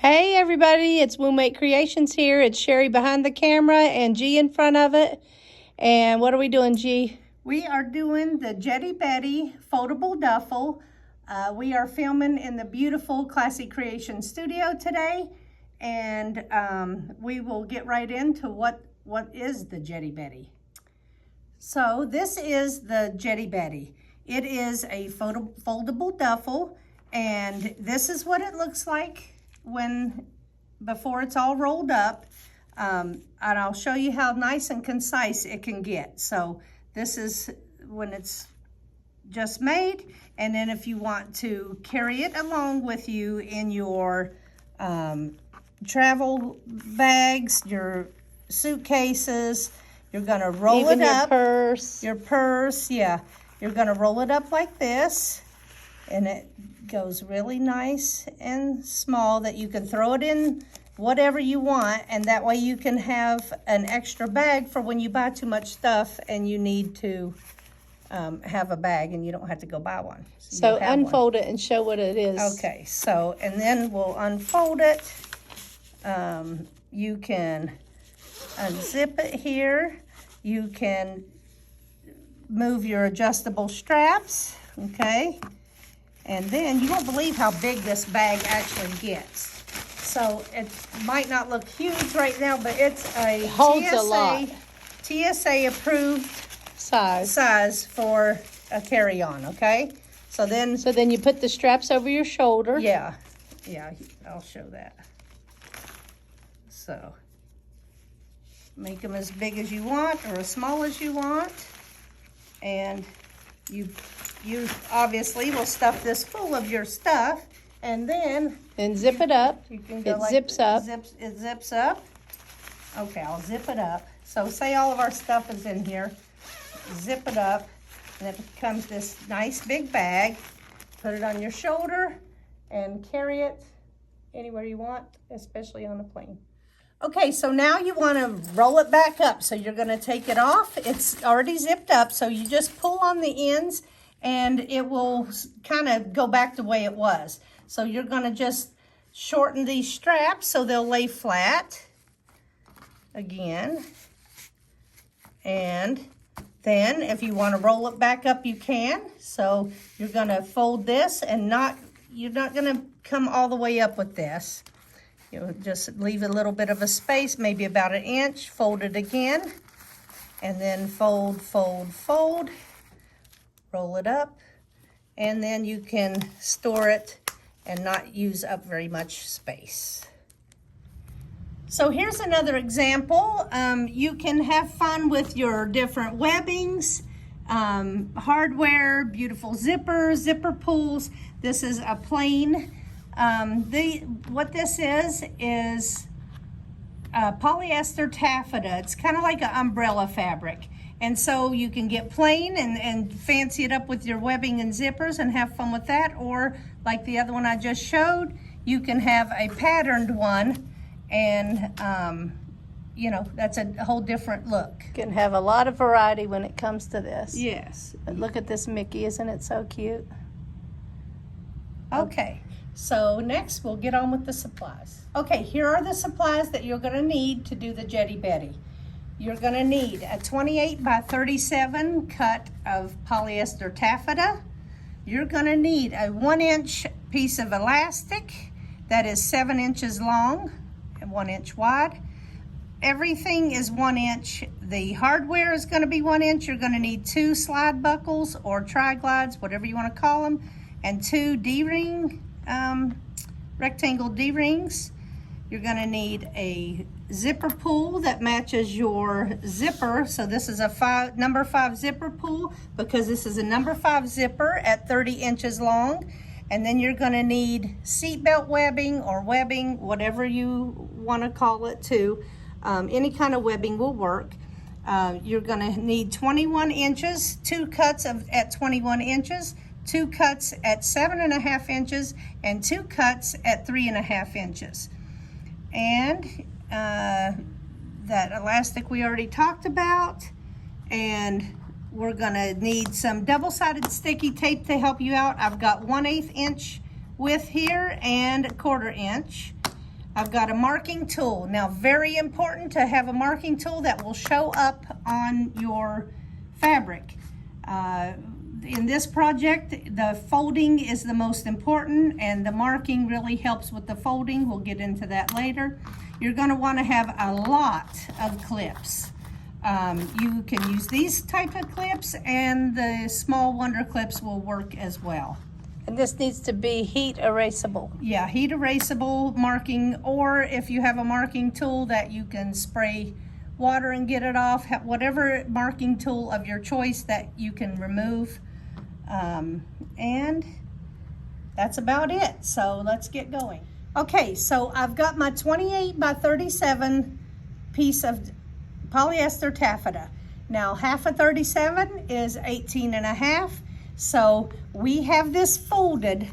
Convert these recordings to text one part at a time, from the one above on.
Hey everybody, it's Womate Creations here. It's Sherry behind the camera and G in front of it. And what are we doing, G? We are doing the Jetty Betty foldable duffel. We are filming in the beautiful Classy Creation studio today. And we will get right into what is the Jetty Betty. So this is the Jetty Betty. It is a foldable duffel, and this is what it looks like before it's all rolled up. And I'll show you how nice and concise it can get. So this is when it's just made, and then if you want to carry it along with you in your travel bags, your suitcases, you're gonna roll Even it up. Your purse, yeah. You're gonna roll it up like this, and it goes really nice and small that you can throw it in whatever you want, and that way you can have an extra bag for when you buy too much stuff and you need to have a bag and you don't have to go buy one. So unfold it and show what it is. Okay, so, and then we'll unfold it. You can unzip it here. You can move your adjustable straps, okay? And then you won't believe how big this bag actually gets. So it might not look huge right now, but it's a TSA approved size for a carry-on, okay? So then you put the straps over your shoulder. Yeah, I'll show that. So make them as big as you want or as small as you want. And you obviously will stuff this full of your stuff, and then zip it up. You can go zips up. It zips up. Okay, I'll zip it up. So say all of our stuff is in here. Zip it up, and it becomes this nice big bag. Put it on your shoulder and carry it anywhere you want, especially on a plane. Okay, so now you want to roll it back up. So you're going to take it off. It's already zipped up, so you just pull on the ends and it will kind of go back the way it was. So you're going to just shorten these straps so they'll lay flat again. And then if you want to roll it back up, you can. So you're going to fold this, and you're not going to come all the way up with this. You'll just leave a little bit of a space, maybe about an inch, fold it again, and then fold, fold, fold, roll it up, and then you can store it and not use up very much space. So here's another example. You can have fun with your different webbings, hardware, beautiful zippers, zipper pulls. This is a plain. What this is polyester taffeta. It's kind of like an umbrella fabric. And so you can get plain and fancy it up with your webbing and zippers and have fun with that. Or like the other one I just showed, you can have a patterned one, and you know, that's a whole different look. You can have a lot of variety when it comes to this. Yes. But look at this Mickey, isn't it so cute? Okay. So next we'll get on with the supplies. Okay, here are the supplies that you're gonna need to do the Jetty Betty. You're gonna need a 28 by 37 cut of polyester taffeta. You're gonna need a 1-inch piece of elastic that is 7 inches long and 1 inch wide. Everything is 1 inch. The hardware is gonna be 1 inch. You're gonna need 2 slide buckles or tri-glides, whatever you wanna call them, and 2 D-ring, rectangle D-rings. You're gonna need a zipper pull that matches your zipper. So this is a number 5 zipper pull, because this is a number 5 zipper at 30 inches long. And then you're gonna need seatbelt webbing or webbing, whatever you wanna call it too. Any kind of webbing will work. You're gonna need 21 inches, 2 cuts at 21 inches, 2 cuts at 7.5 inches, and 2 cuts at 3.5 inches. And that elastic we already talked about. And we're gonna need some double-sided sticky tape to help you out. I've got 1/8 inch width here and 1/4 inch. I've got a marking tool. Now, very important to have a marking tool that will show up on your fabric. In this project, the folding is the most important, and the marking really helps with the folding. We'll get into that later. You're going to want to have a lot of clips. You can use these type of clips, and the small wonder clips will work as well. And this needs to be heat erasable. Yeah, heat erasable marking, or if you have a marking tool that you can spray water and get it off, whatever marking tool of your choice that you can remove. And that's about it. So let's get going. Okay, so I've got my 28 by 37 piece of polyester taffeta. Now, half of 37 is 18.5. So we have this folded.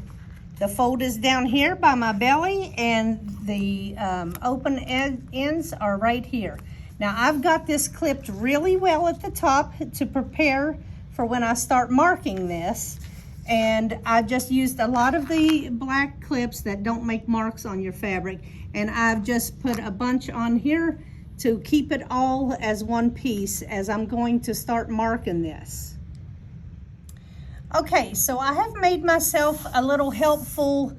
The fold is down here by my belly, and the open ends are right here. Now, I've got this clipped really well at the top to prepare for when I start marking this. And I just used a lot of the black clips that don't make marks on your fabric. And I've just put a bunch on here to keep it all as one piece as I'm going to start marking this. Okay, so I have made myself a little helpful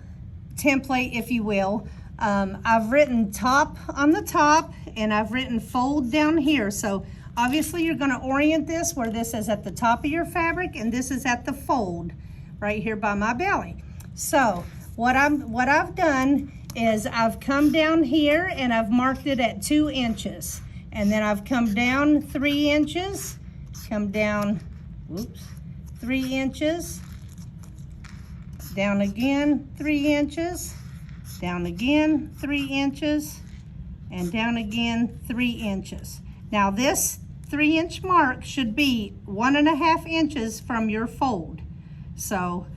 template, if you will. I've written top on the top, and I've written fold down here. So obviously you're going to orient this where this is at the top of your fabric and this is at the fold right here by my belly. So what I've done is I've come down here and I've marked it at 2 inches, and then I've come down 3 inches, come down, 3 inches, down again 3 inches, down again 3 inches, and down again 3 inches. Now this 3-inch mark should be 1.5 inches from your fold. So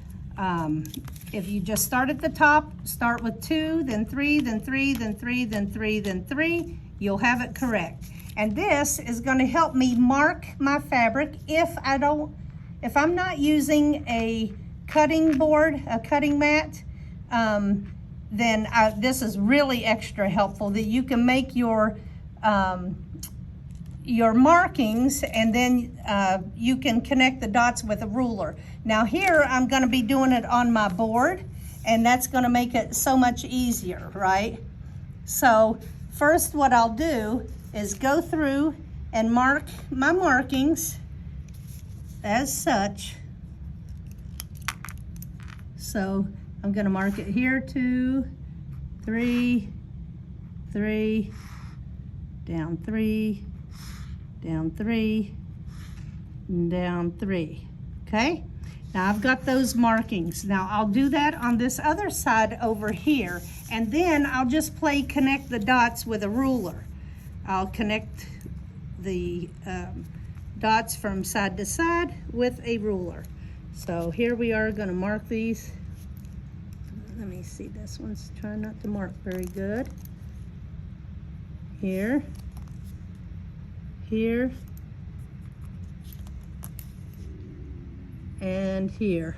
if you just start at the top, start with 2, then 3, then 3, then 3, then 3, then 3, you'll have it correct. And this is going to help me mark my fabric if I'm not using a cutting board, a cutting mat, then this is really extra helpful, that you can make your markings, and then you can connect the dots with a ruler. Now here I'm going to be doing it on my board, and that's going to make it so much easier, right? So first what I'll do is go through and mark my markings as such. So I'm going to mark it here, 2, 3, 3, down 3, down 3, and down 3. Okay, now I've got those markings. Now I'll do that on this other side over here, and then I'll just connect the dots with a ruler. I'll connect the dots from side to side with a ruler. So here we are going to mark these. Let me see, this one's trying not to mark very good. Here, here, and here.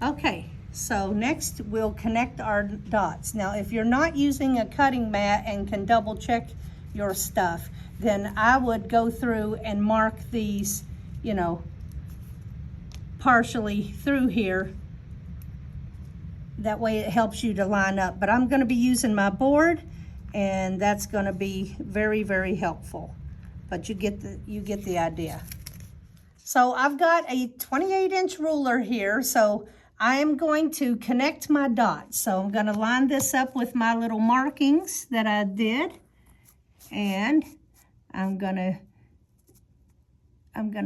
Okay, so next we'll connect our dots. Now if you're not using a cutting mat and can double check your stuff, then I would go through and mark these, you know, partially through here. That way it helps you to line up. But I'm going to be using my board, and that's going to be very, very helpful. But you get the idea. So I've got a 28-inch ruler here, so I am going to connect my dots. So I'm going to line this up with my little markings that I did, and I'm gonna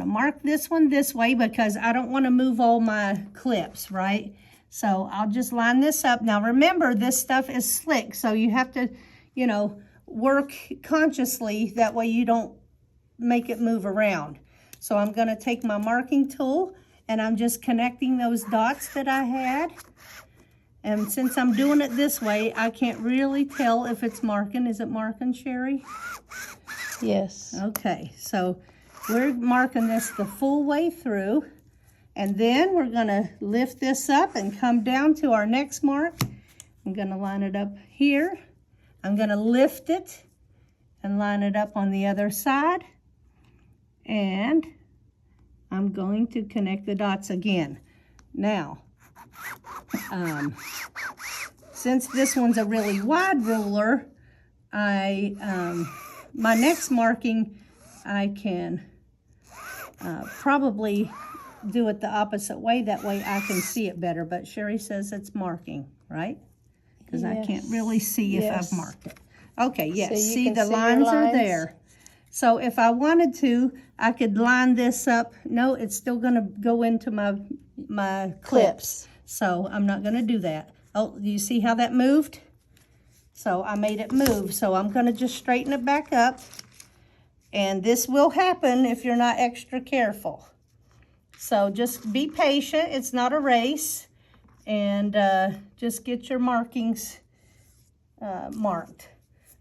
mark this one this way because I don't want to move all my clips, right? So I'll just line this up. Now remember, this stuff is slick, so you have to, you know, work consciously. That way you don't make it move around. So I'm going to take my marking tool, and I'm just connecting those dots that I had. And since I'm doing it this way, I can't really tell if it's marking. Is it marking, Sherry? Yes. Okay, so we're marking this the full way through, and then we're going to lift this up and come down to our next mark. I'm going to line it up here, I'm gonna lift it and line it up on the other side. And I'm going to connect the dots again. Now, since this one's a really wide ruler, my next marking, I can probably do it the opposite way. That way I can see it better. But Sherry says it's marking, right? Because I can't really see if I've marked it. Okay, yes, So see the lines are there. So if I wanted to, I could line this up. No, it's still gonna go into my clips. So I'm not gonna do that. Oh, do you see how that moved? So I made it move. So I'm gonna just straighten it back up. And this will happen if you're not extra careful. So just be patient, it's not a race. And just get your markings marked.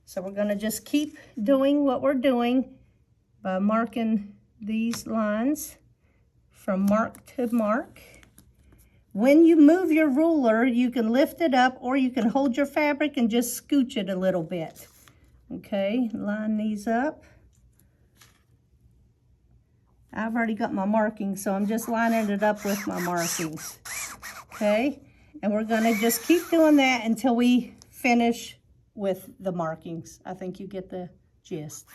So we're gonna just keep doing what we're doing by marking these lines from mark to mark. When you move your ruler, you can lift it up or you can hold your fabric and just scooch it a little bit. Okay, line these up. I've already got my markings, so I'm just lining it up with my markings. Okay, and we're gonna just keep doing that until we finish with the markings. I think you get the gist.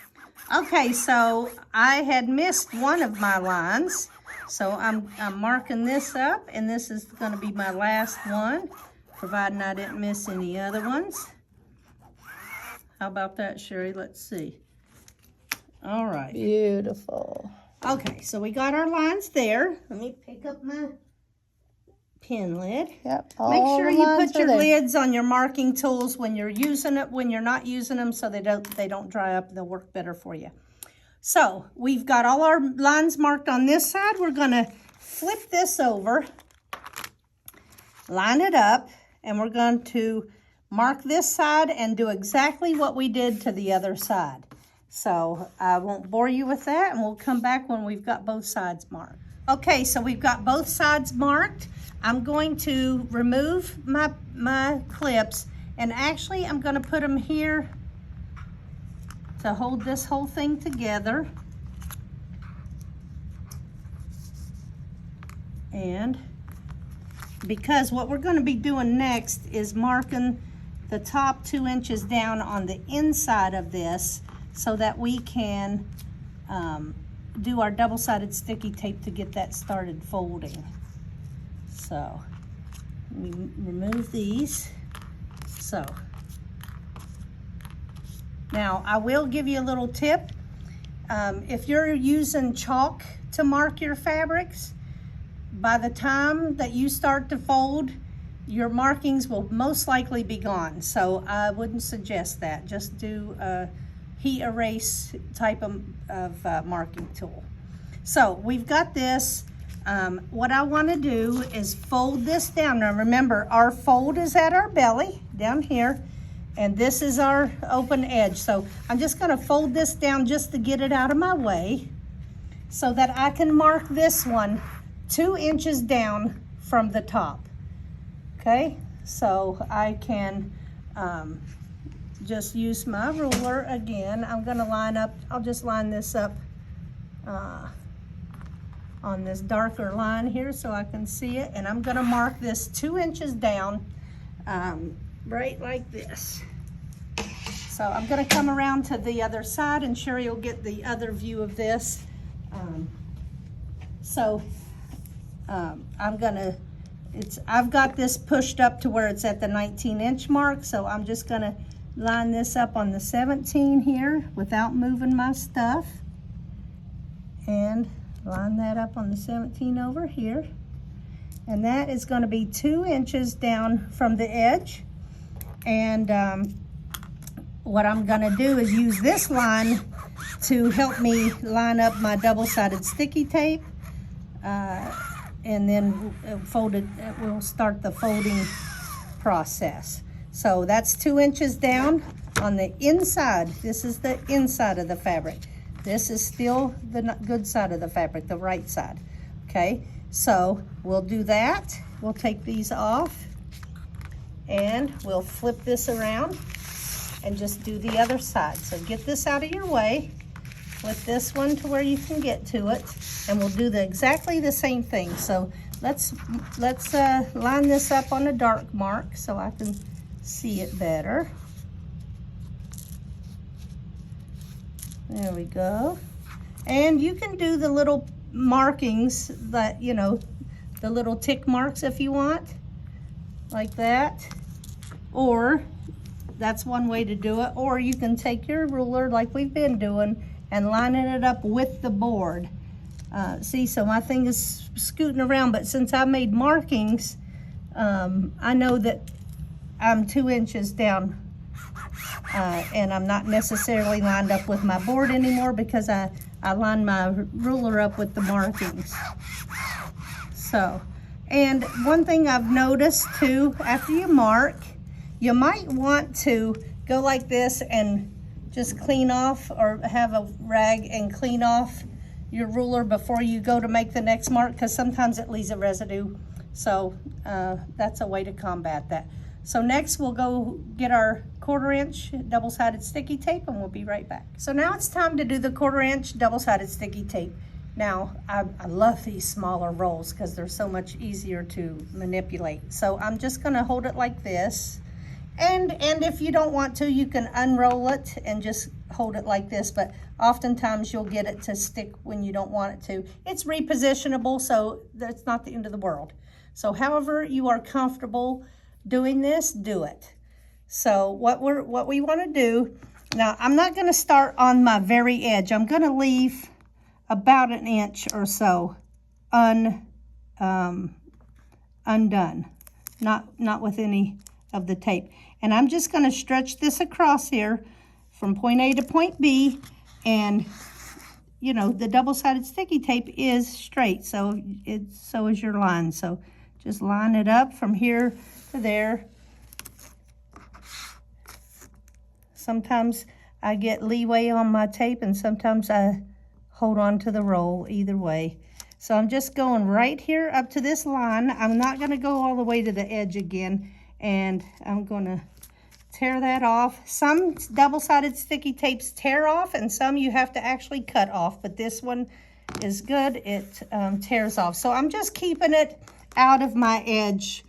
Okay, so I had missed one of my lines, so I'm marking this up, and this is gonna be my last one, providing I didn't miss any other ones. How about that, Sherry? Let's see. All right. Beautiful. Okay, so we got our lines there. Let me pick up my pin lid. Yep. Make sure you put your lids on your marking tools when you're using it, when you're not using them, so they don't dry up. They'll work better for you. So we've got all our lines marked on this side. We're gonna flip this over, line it up, and we're going to mark this side and do exactly what we did to the other side. So I won't bore you with that, and we'll come back when we've got both sides marked. Okay, so we've got both sides marked. I'm going to remove my clips, and actually I'm going to put them here to hold this whole thing together. And because what we're going to be doing next is marking the top 2 inches down on the inside of this, so that we can do our double-sided sticky tape to get that started folding. So we remove these. So now I will give you a little tip. If you're using chalk to mark your fabrics, by the time that you start to fold, your markings will most likely be gone. So I wouldn't suggest that. Just do heat erase type of marking tool. So we've got this. What I want to do is fold this down. Now remember, our fold is at our belly down here, and this is our open edge. So I'm just going to fold this down just to get it out of my way, so that I can mark this one 2 inches down from the top. Okay, so I can just use my ruler again. I'm going to line up, I'll just line this up on this darker line here so I can see it, and I'm going to mark this 2 inches down right like this. So I'm going to come around to the other side, and Sherry will get the other view of this. I've got this pushed up to where it's at the 19-inch mark, so I'm just going to line this up on the 17 here without moving my stuff, and line that up on the 17 over here, and that is going to be 2 inches down from the edge. And what I'm going to do is use this line to help me line up my double-sided sticky tape, and then fold it. We'll start the folding process. So that's 2 inches down on the inside. This is the inside of the fabric. This is still the good side of the fabric, the right side. Okay, so we'll do that. We'll take these off, and we'll flip this around. and just do the other side. So get this out of your way with this one to where you can get to it, and we'll do exactly the same thing. So let's line this up on a dark mark so I can see it better. There we go. And you can do the little markings that, you know, the little tick marks if you want, like that. Or that's one way to do it. Or you can take your ruler like we've been doing and lining it up with the board. See, so my thing is scooting around, but since I made markings, I know that I'm 2 inches down, and I'm not necessarily lined up with my board anymore because I line my ruler up with the markings. So, and one thing I've noticed too, after you mark, you might want to go like this and just clean off, or have a rag and clean off your ruler before you go to make the next mark, because sometimes it leaves a residue. So that's a way to combat that. So next we'll go get our 1/4 inch double-sided sticky tape, and we'll be right back. So now it's time to do the 1/4 inch double-sided sticky tape. Now I love these smaller rolls because they're so much easier to manipulate. So I'm just gonna hold it like this. And if you don't want to, you can unroll it and just hold it like this, but oftentimes you'll get it to stick when you don't want it to. It's repositionable, so that's not the end of the world. So however you are comfortable doing this, do it. So what we want to do, now I'm not going to start on my very edge. I'm going to leave about 1 inch or so undone, not with any of the tape. And I'm just going to stretch this across here from point A to point B, and you know, the double-sided sticky tape is straight, so so is your line. So just line it up from here to there. Sometimes I get leeway on my tape, and sometimes I hold on to the roll, either way. So I'm just going right here up to this line. I'm not going to go all the way to the edge again, and I'm going to tear that off. Some double-sided sticky tapes tear off, and some you have to actually cut off, but this one is good. It tears off. So I'm just keeping it out of my edge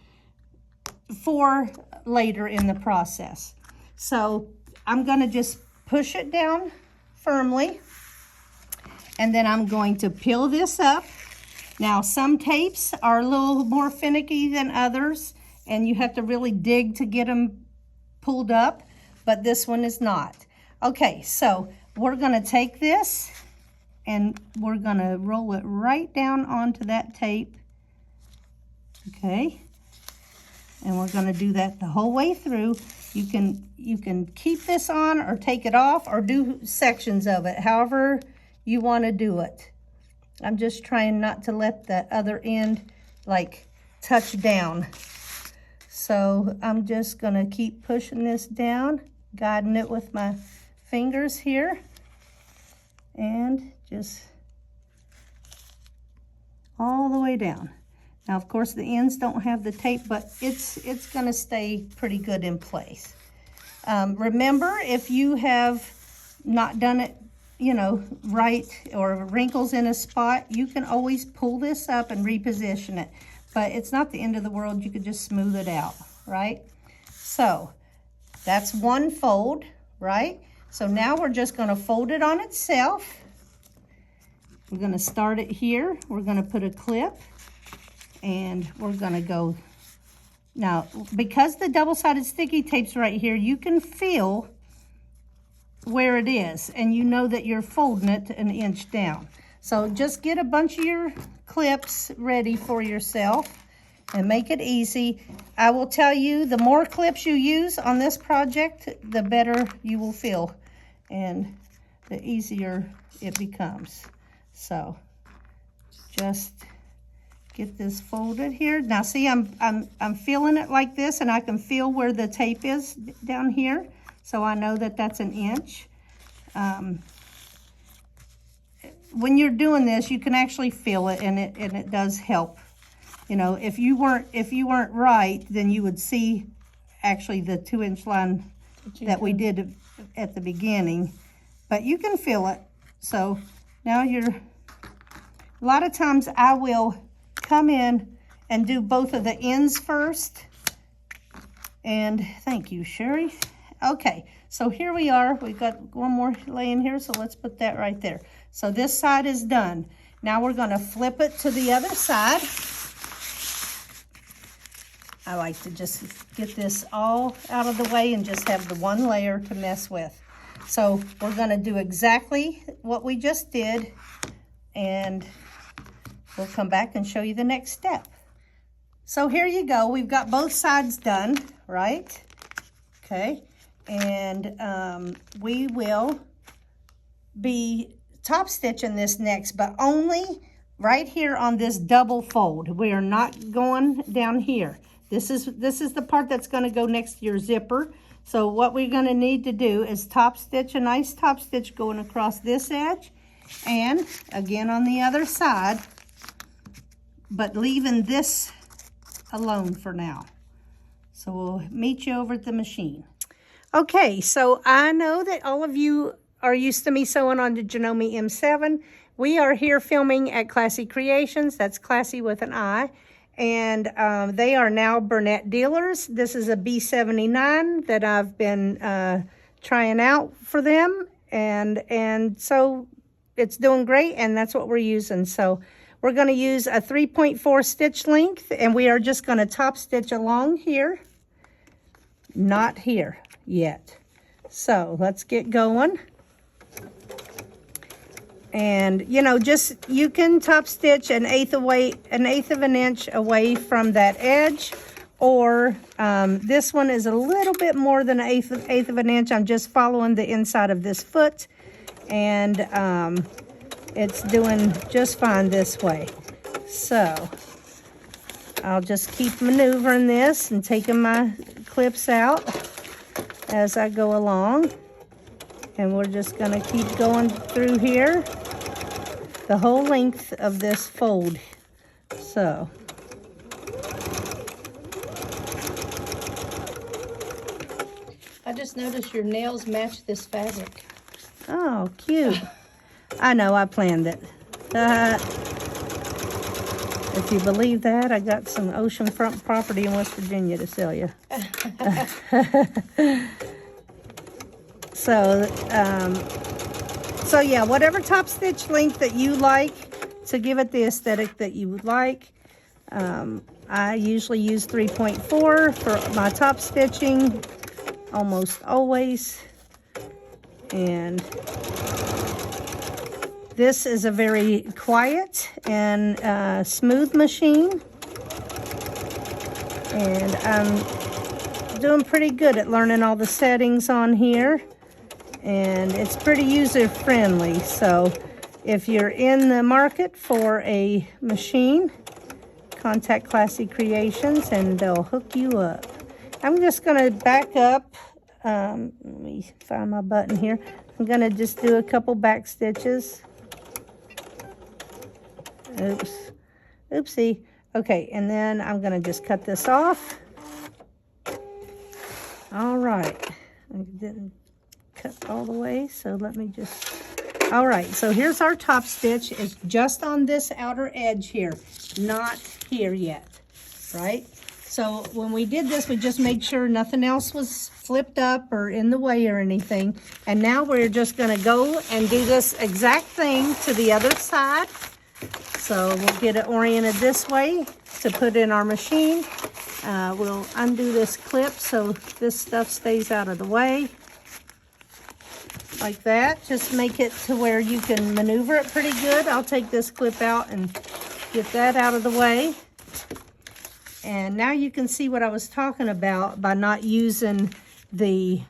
for later in the process. So I'm going to just push it down firmly, and then I'm going to peel this up. Now some tapes are a little more finicky than others, and you have to really dig to get them pulled up, but this one is not. Okay, so we're going to take this and we're going to roll it right down onto that tape. Okay, and we're going to do that the whole way through. You can keep this on or take it off or do sections of it, however you want to do it. I'm just trying not to let the other end like touch down. So I'm just going to keep pushing this down, guiding it with my fingers here, and just all the way down. Now, of course, the ends don't have the tape, but it's going to stay pretty good in place. Remember, if you have not done it, you know, right, or wrinkles in a spot, you can always pull this up and reposition it. But it's not the end of the world. You could just smooth it out, right? So that's one fold, right? So now we're just going to fold it on itself. We're going to start it here. We're going to put a clip, and we're going to go. Now, because the double-sided sticky tape's right here, you can feel where it is, and you know that you're folding it 1 inch down. So just get a bunch of your clips ready for yourself and make it easy. I will tell you, the more clips you use on this project, the better you will feel and the easier it becomes. So just get this folded here. Now see, I'm feeling it like this, and I can feel where the tape is down here. So I know that that's 1 inch. When you're doing this, you can actually feel it, and it does help. You know, if you weren't right, then you would see actually the 2 inch line that we did at the beginning, but you can feel it. So now a lot of times I will come in and do both of the ends first. And thank you, Sherry. Okay, so here we are. We've got one more laying here, so let's put that right there. So this side is done. Now we're gonna flip it to the other side. I like to just get this all out of the way and just have the one layer to mess with. So we're gonna do exactly what we just did, and we'll come back and show you the next step. So here you go. We've got both sides done, right? Okay, and we will be top stitching this next, but only right here on this double fold. We are not going down here. This is the part that's going to go next to your zipper. So what we're going to need to do is top stitch, a nice top stitch going across this edge, and again on the other side, but leaving this alone for now. So we'll meet you over at the machine. Okay, so I know that all of you are used to me sewing on the Janome M7. We are here filming at Classy Creations. That's Classy with an I. And they are now Bernette dealers. This is a B79 that I've been trying out for them. And so it's doing great, and that's what we're using. So we're going to use a 3.4 stitch length, and we are just going to top stitch along here. Not here yet. So let's get going. And you know, just you can top stitch an eighth of an inch away from that edge, or this one is a little bit more than an eighth of an inch. I'm just following the inside of this foot, and it's doing just fine this way. So I'll just keep maneuvering this and taking my clips out as I go along. And we're just going to keep going through here the whole length of this fold. So I just noticed your nails match this fabric. oh, cute. I know, I planned it. If you believe that, I got some oceanfront property in West Virginia to sell you. So yeah, whatever top stitch length that you like to give it the aesthetic that you would like. I usually use 3.4 for my top stitching, almost always. And this is a very quiet and smooth machine. And I'm doing pretty good at learning all the settings on here. And it's pretty user-friendly. So if you're in the market for a machine, contact Classy Creations and they'll hook you up. I'm just going to back up. Let me find my button here. I'm going to just do a couple back stitches. Oops. Oopsie. Okay, and then I'm going to just cut this off. All right. I didn't cut all the way, so let me just... All right, so here's our top stitch. It's just on this outer edge here, not here yet, right? So when we did this, we just made sure nothing else was flipped up or in the way or anything. And now we're just gonna go and do this exact thing to the other side. So we'll get it oriented this way to put in our machine. We'll undo this clip so this stuff stays out of the way. Like that. Just make it to where you can maneuver it pretty good. I'll take this clip out and get that out of the way. And now you can see what I was talking about by not using the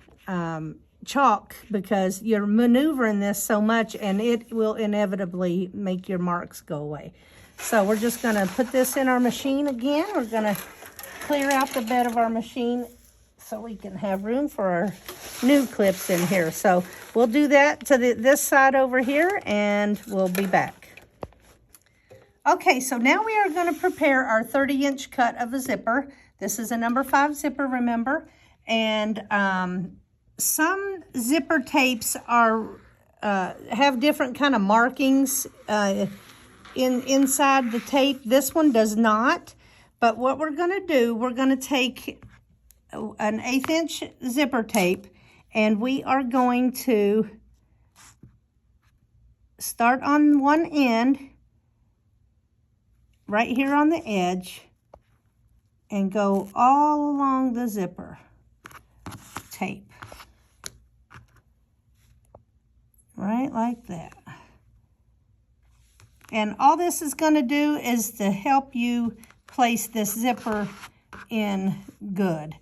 chalk, because you're maneuvering this so much and it will inevitably make your marks go away. So we're just going to put this in our machine again. We're going to clear out the bed of our machine so we can have room for our new clips in here. So we'll do that to this side over here and we'll be back. Okay, so now we are going to prepare our 30-inch cut of a zipper. This is a number 5 zipper, remember? And some zipper tapes are have different kind of markings inside the tape. This one does not. But what we're going to do, we're going to take an 1/8 inch zipper tape, and we are going to start on one end, right here on the edge, and go all along the zipper tape. Right like that. And all this is going to do is to help you place this zipper in good.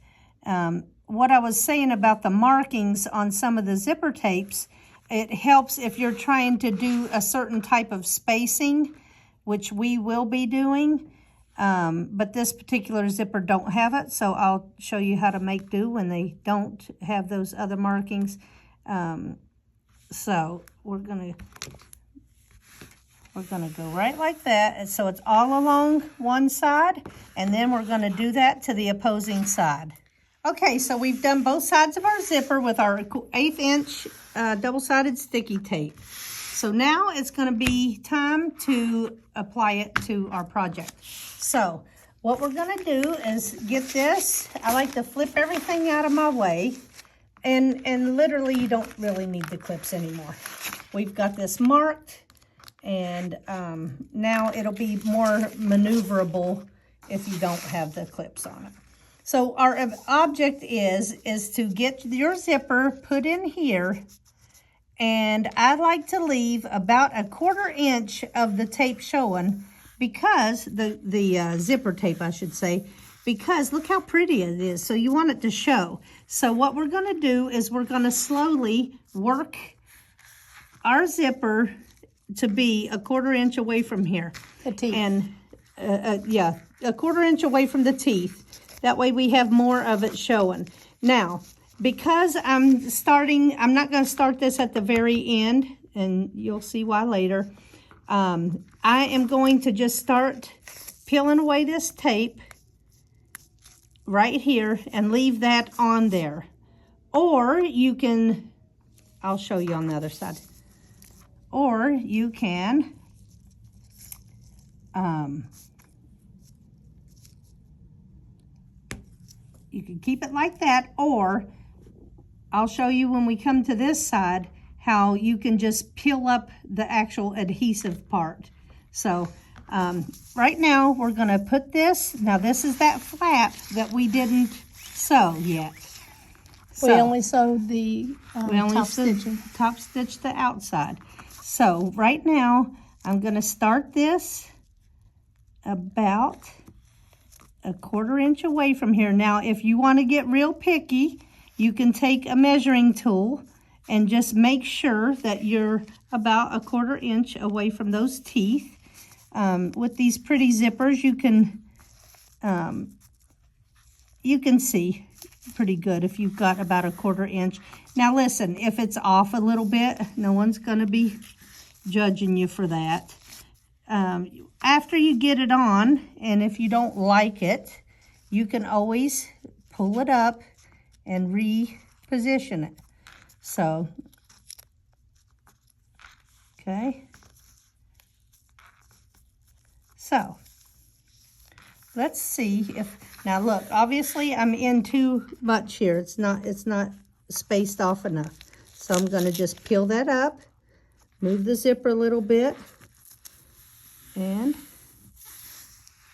What I was saying about the markings on some of the zipper tapes, it helps if you're trying to do a certain type of spacing, which we will be doing. But this particular zipper don't have it, so I'll show you how to make do when they don't have those other markings. So we're gonna go right like that, and so it's all along one side, and then we're gonna do that to the opposing side. Okay, so we've done both sides of our zipper with our 1/8 inch double-sided sticky tape. So now it's gonna be time to apply it to our project. So what we're gonna do is get this. I like to flip everything out of my way. And literally you don't really need the clips anymore. We've got this marked, and now it'll be more maneuverable if you don't have the clips on it. So our object is to get your zipper put in here, and I like to leave about 1/4 inch of the tape showing, because the zipper tape, I should say, because look how pretty it is. So you want it to show. So what we're going to do is we're going to slowly work our zipper to be 1/4 inch away from here. The teeth. And yeah, 1/4 inch away from the teeth. That way we have more of it showing. Now, because I'm not going to start this at the very end, and you'll see why later. I am going to just start peeling away this tape right here and leave that on there. Or you can, I'll show you on the other side. Or you can keep it like that, or I'll show you when we come to this side how you can just peel up the actual adhesive part. So right now we're going to put this, now this is that flap that we didn't sew yet. We only sewed the top stitch the outside. So right now I'm going to start this about 1/4 inch away from here. Now if you want to get real picky, you can take a measuring tool and just make sure that you're about 1/4 inch away from those teeth. With these pretty zippers, you can see pretty good if you've got about 1/4 inch. Now listen, if it's off a little bit, no one's going to be judging you for that. After you get it on, and if you don't like it, you can always pull it up and reposition it. So, okay. So, let's see if, now look, obviously I'm in too much here. It's not spaced off enough. So I'm going to just peel that up, move the zipper a little bit, and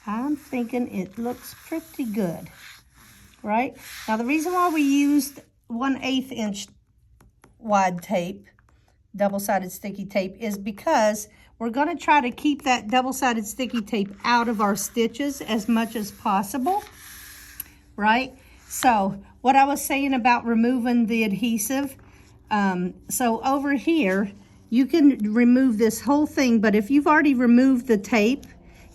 I'm thinking it looks pretty good, right? Now the reason why we used 1/8 inch wide tape, double-sided sticky tape, is because we're going to try to keep that double-sided sticky tape out of our stitches as much as possible, right? So what I was saying about removing the adhesive, so over here, you can remove this whole thing, but if you've already removed the tape,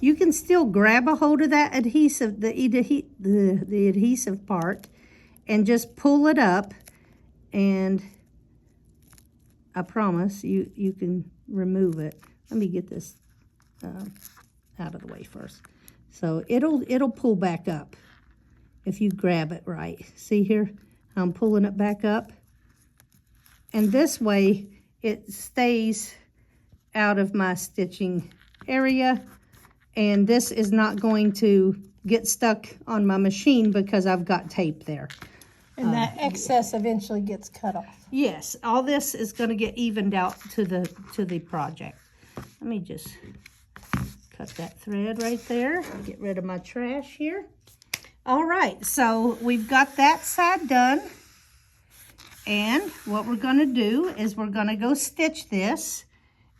you can still grab a hold of that adhesive, the adhesive part, and just pull it up, and I promise you can remove it. Let me get this out of the way first. So it'll pull back up if you grab it right. See here, I'm pulling it back up. And this way it stays out of my stitching area, and this is not going to get stuck on my machine because I've got tape there. And that excess eventually gets cut off. Yes, all this is going to get evened out to the project. Let me just cut that thread right there. Get rid of my trash here. All right, so we've got that side done. And what we're going to do is we're going to go stitch this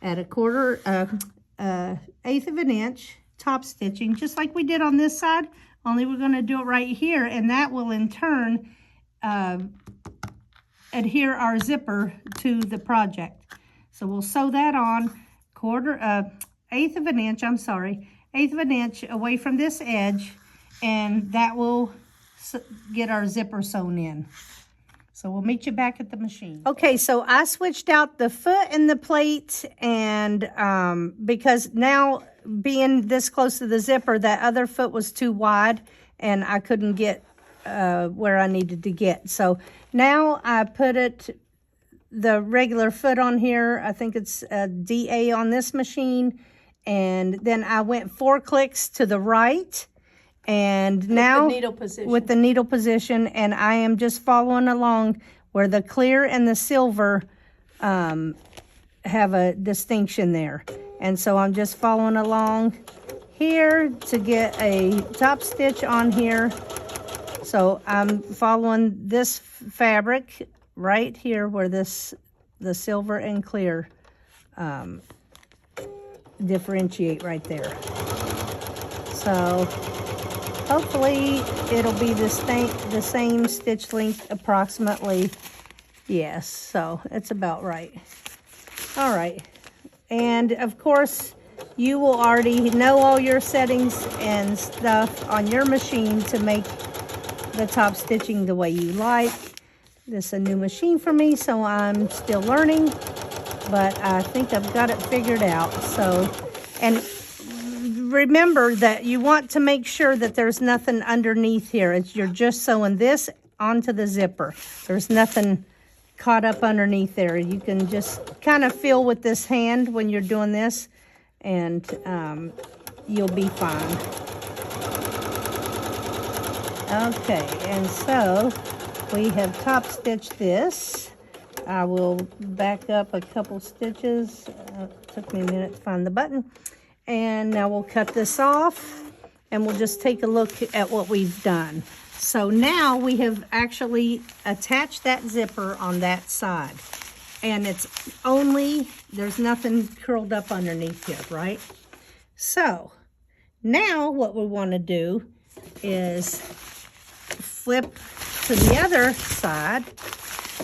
at eighth of an inch top stitching, just like we did on this side, only we're going to do it right here, and that will in turn adhere our zipper to the project. So we'll sew that on eighth of an inch away from this edge, and that will get our zipper sewn in. So we'll meet you back at the machine. Okay, so I switched out the foot and the plate, and because now being this close to the zipper, that other foot was too wide and I couldn't get where I needed to get. So now I put the regular foot on here. I think it's a DA on this machine. And then I went 4 clicks to the right. And now with the needle position, and I am just following along where the clear and the silver have a distinction there. And so I'm just following along here to get a top stitch on here. So I'm following this fabric right here where the silver and clear differentiate right there. So hopefully it'll be the same stitch length approximately. Yes, so it's about right. All right, and of course you will already know all your settings and stuff on your machine to make the top stitching the way you like. This is a new machine for me, so I'm still learning, but I think I've got it figured out. So, and remember that you want to make sure that there's nothing underneath here. You're just sewing this onto the zipper. There's nothing caught up underneath there. You can just kind of feel with this hand when you're doing this, and you'll be fine. Okay, and so we have top stitched this. I will back up a couple stitches. Took me a minute to find the button. And now we'll cut this off, and we'll just take a look at what we've done. So now we have actually attached that zipper on that side. And it's only, there's nothing curled up underneath here, right? So now what we want to do is flip to the other side,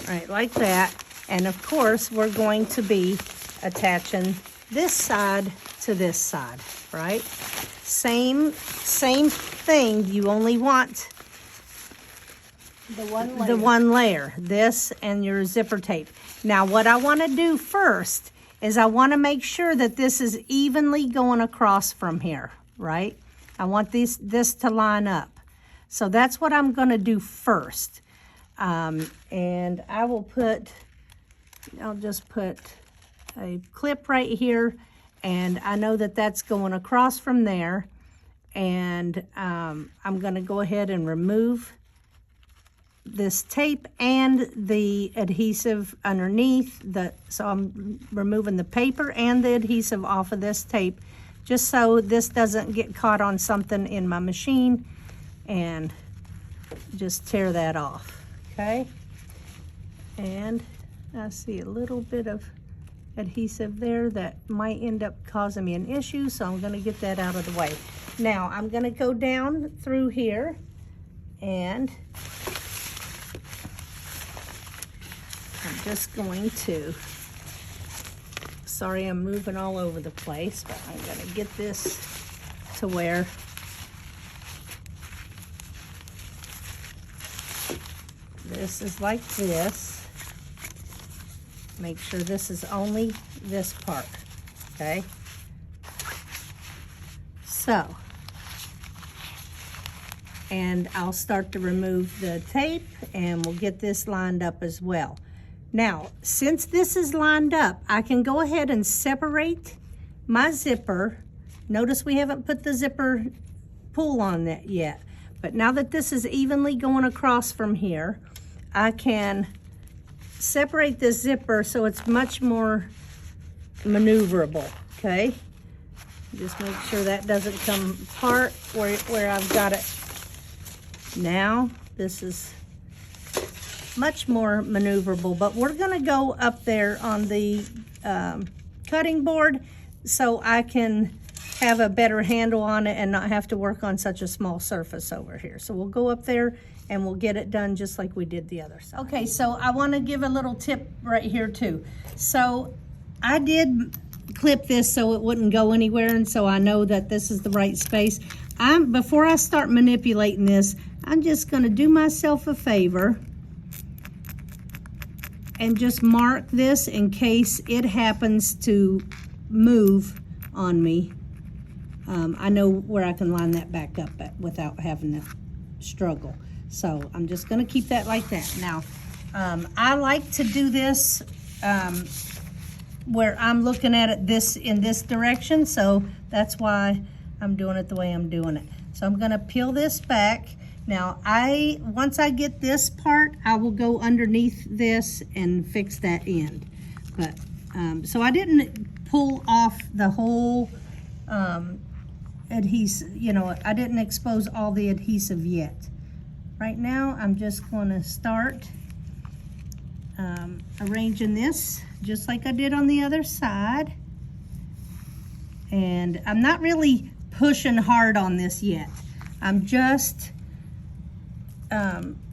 right, like that. And of course, we're going to be attaching this side to this side, right? Same thing. You only want the one layer, this and your zipper tape. Now what I want to do first is I want to make sure that this is evenly going across from here, right? I want this to line up. So that's what I'm going to do first. And I'll just put a clip right here, and I know that that's going across from there. And I'm going to go ahead and remove this tape and the adhesive underneath. So I'm removing the paper and the adhesive off of this tape, just so this doesn't get caught on something in my machine, and just tear that off, okay? And I see a little bit of adhesive there that might end up causing me an issue, so I'm going to get that out of the way. Now I'm going to go down through here, and I'm just going to, sorry I'm moving all over the place, but I'm going to get this to where this is like this. Make sure this is only this part, okay? So, and I'll start to remove the tape, and we'll get this lined up as well. Now, since this is lined up, I can go ahead and separate my zipper. Notice we haven't put the zipper pull on that yet. But now that this is evenly going across from here, I can separate this zipper so it's much more maneuverable, okay? Just make sure that doesn't come apart where I've got it. Now, this is much more maneuverable, but we're gonna go up there on the cutting board so I can have a better handle on it and not have to work on such a small surface over here. So we'll go up there and we'll get it done just like we did the other side. Okay, so I wanna give a little tip right here too. So I did clip this so it wouldn't go anywhere, and so I know that this is the right space. Before I start manipulating this, I'm just gonna do myself a favor and just mark this in case it happens to move on me. I know where I can line that back up without having to struggle. So I'm just gonna keep that like that. Now, I like to do this where I'm looking at it in this direction, so that's why I'm doing it the way I'm doing it. So I'm gonna peel this back. Now, once I get this part, I will go underneath this and fix that end. But, so I didn't pull off the whole adhesive, I didn't expose all the adhesive yet. Right now, I'm just gonna start arranging this just like I did on the other side. And I'm not really pushing hard on this yet. I'm just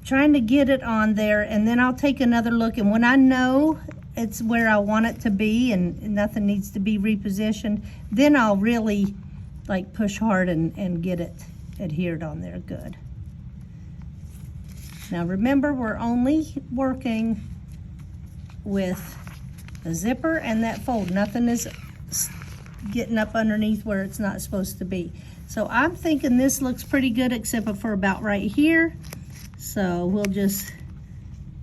trying to get it on there, and then I'll take another look, and when I know it's where I want it to be and nothing needs to be repositioned, then I'll really like push hard and get it adhered on there good. Now remember, we're only working with the zipper and that fold. Nothing is getting up underneath where it's not supposed to be. So I'm thinking this looks pretty good except for about right here. So we'll just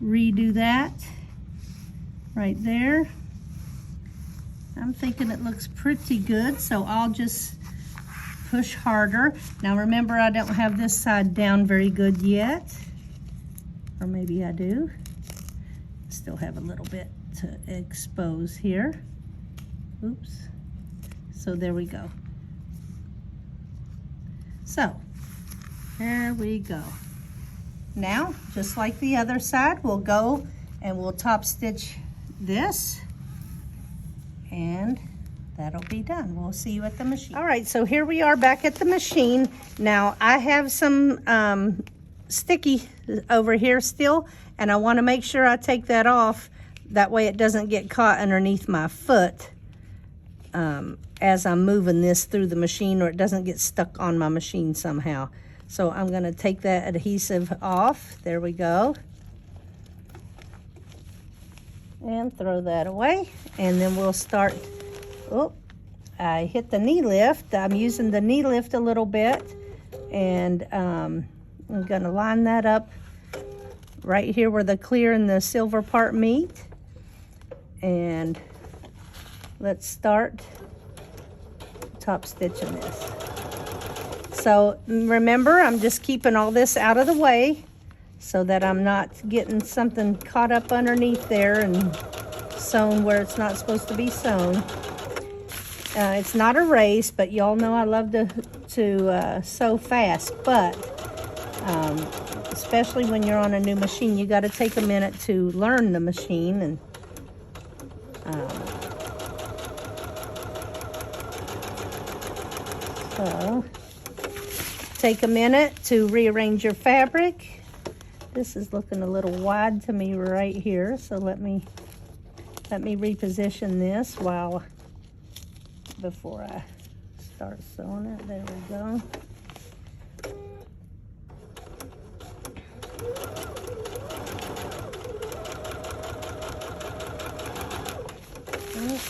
redo that right there. I'm thinking it looks pretty good, so I'll just push harder. Now remember, I don't have this side down very good yet. Or maybe I do. Still have a little bit to expose here. Oops. So there we go. So, there we go. Now, just like the other side, we'll go and we'll top stitch this, and that'll be done. We'll see you at the machine. All right, so here we are back at the machine. Now, I have some sticky over here still, and I want to make sure I take that off. That way it doesn't get caught underneath my foot as I'm moving this through the machine, or it doesn't get stuck on my machine somehow. So I'm going to take that adhesive off. There we go. And throw that away. And then we'll start. Oh, I hit the knee lift. I'm using the knee lift a little bit. And I'm going to line that up right here where the clear and the silver part meet. And let's start top stitching this. So remember, I'm just keeping all this out of the way so that I'm not getting something caught up underneath there and sewn where it's not supposed to be sewn. It's not a race, but y'all know I love to sew fast, but especially when you're on a new machine, you got to take a minute to learn the machine. And so take a minute to rearrange your fabric. This is looking a little wide to me right here, so let me reposition this before I start sewing it. There we go.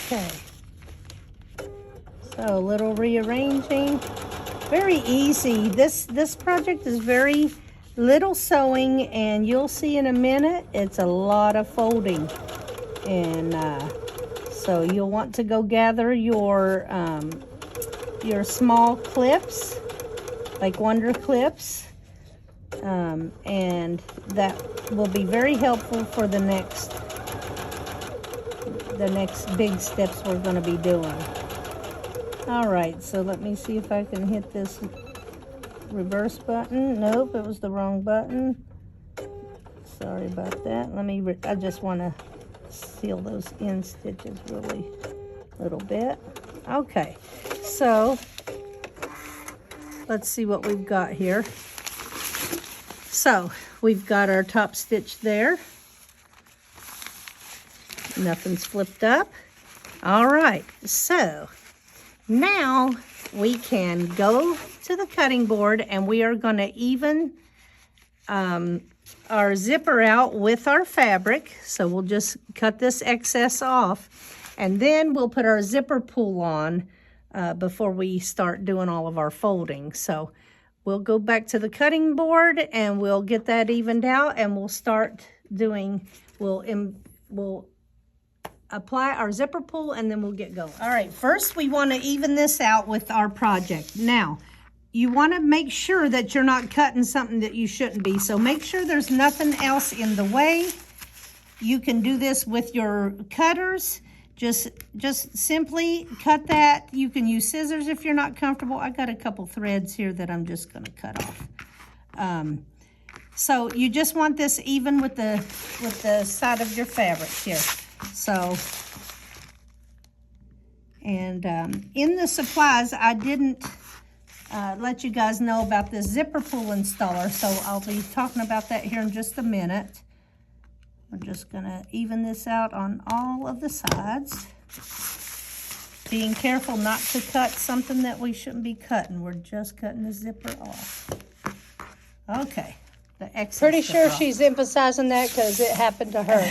Okay. So a little rearranging. Very easy. This project is very little sewing, and you'll see in a minute it's a lot of folding. And so you'll want to go gather your small clips, like Wonder clips, and that will be very helpful for the next big steps we're going to be doing. All right, so let me see if I can hit this reverse button. Nope, it was the wrong button. Sorry about that. I just want to seal those end stitches really little bit. Okay, so let's see what we've got here. So we've got our top stitch there. Nothing's flipped up. All right, so now we can go to the cutting board and we are going to even our zipper out with our fabric. So we'll just cut this excess off, and then we'll put our zipper pull on before we start doing all of our folding. So we'll go back to the cutting board and we'll get that evened out, and we'll start doing, we'll apply our zipper pull, and then we'll get going. All right, first we want to even this out with our project. Now, you want to make sure that you're not cutting something that you shouldn't be. So make sure there's nothing else in the way. You can do this with your cutters. Just simply cut that. You can use scissors if you're not comfortable. I got a couple threads here that I'm just going to cut off. So you just want this even with the side of your fabric here. So, and in the supplies, I didn't let you guys know about this zipper pull installer, so I'll be talking about that here in just a minute. We're just gonna even this out on all of the sides. Being careful not to cut something that we shouldn't be cutting. We're just cutting the zipper off. Okay. The excess Pretty sure off. she's emphasizing that because it happened to her.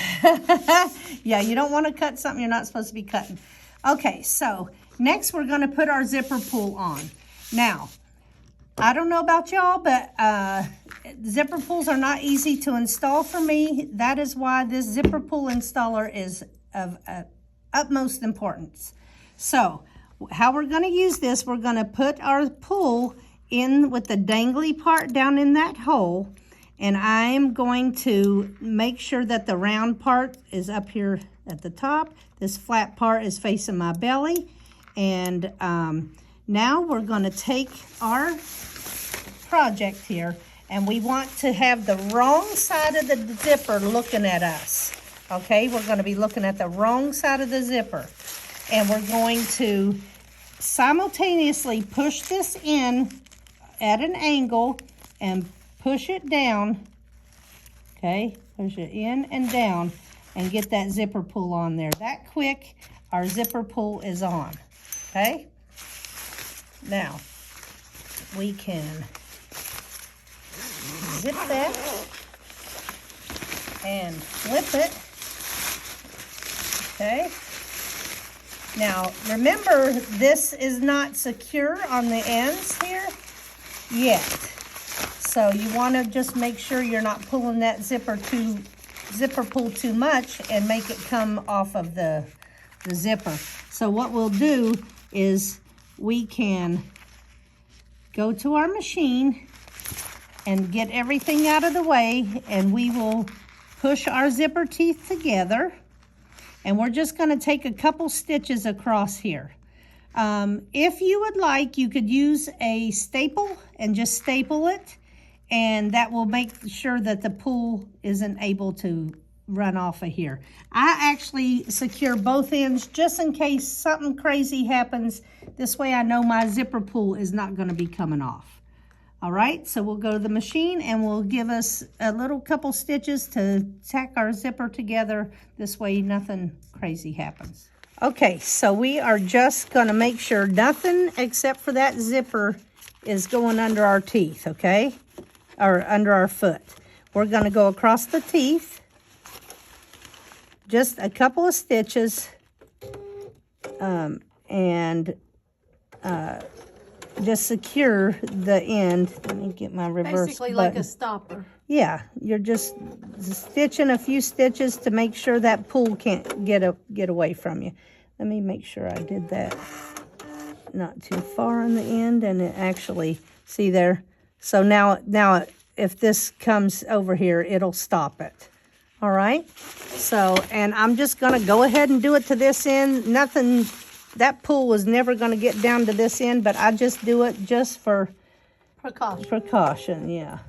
Yeah, you don't want to cut something you're not supposed to be cutting. Okay, so next we're going to put our zipper pull on. Now, I don't know about y'all, but zipper pulls are not easy to install for me. That is why this zipper pull installer is of utmost importance. So, how we're going to use this, we're going to put our pull in with the dangly part down in that hole. And I'm going to make sure that the round part is up here at the top. This flat part is facing my belly. And now we're going to take our project here, and we want to have the wrong side of the zipper looking at us. Okay, we're going to be looking at the wrong side of the zipper. And we're going to simultaneously push this in at an angle and push it down, okay, push it in and down, and get that zipper pull on there. That quick, our zipper pull is on, okay? Now, we can zip that and flip it, okay? Now, remember, this is not secure on the ends here yet. So you want to just make sure you're not pulling that zipper pull too much and make it come off of the zipper. So what we'll do is we can go to our machine and get everything out of the way, and we will push our zipper teeth together, and we're just going to take a couple stitches across here. If you would like, you could use a staple and just staple it, and that will make sure that the pull isn't able to run off of here. I actually secure both ends just in case something crazy happens. This way I know my zipper pull is not going to be coming off. All right, so we'll go to the machine and we'll give us a little couple stitches to tack our zipper together. This way nothing crazy happens. Okay, so we are just going to make sure nothing except for that zipper is going under our teeth, okay? Or under our foot. We're going to go across the teeth, just a couple of stitches, and just secure the end. Let me get my reverse Basically like button. a stopper. Yeah, you're just stitching a few stitches to make sure that pull can't get away from you. Let me make sure I did that not too far on the end, and it actually, see there? So now if this comes over here, it'll stop it. All right? So, and I'm just gonna go ahead and do it to this end. Nothing, that pull was never gonna get down to this end, but I just do it just for precaution, yeah.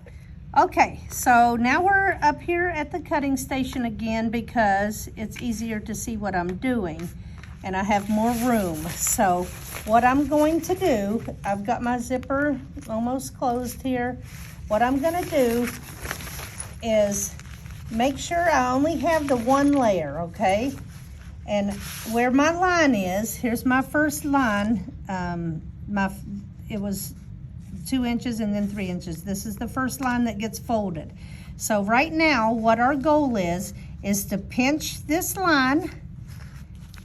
Okay, so now we're up here at the cutting station again because it's easier to see what I'm doing and I have more room. So what I'm going to do, I've got my zipper almost closed here. What I'm gonna do is make sure I only have the one layer, okay? And where my line is, here's my first line. It was 2 inches and then 3 inches. This is the first line that gets folded. So right now, what our goal is to pinch this line,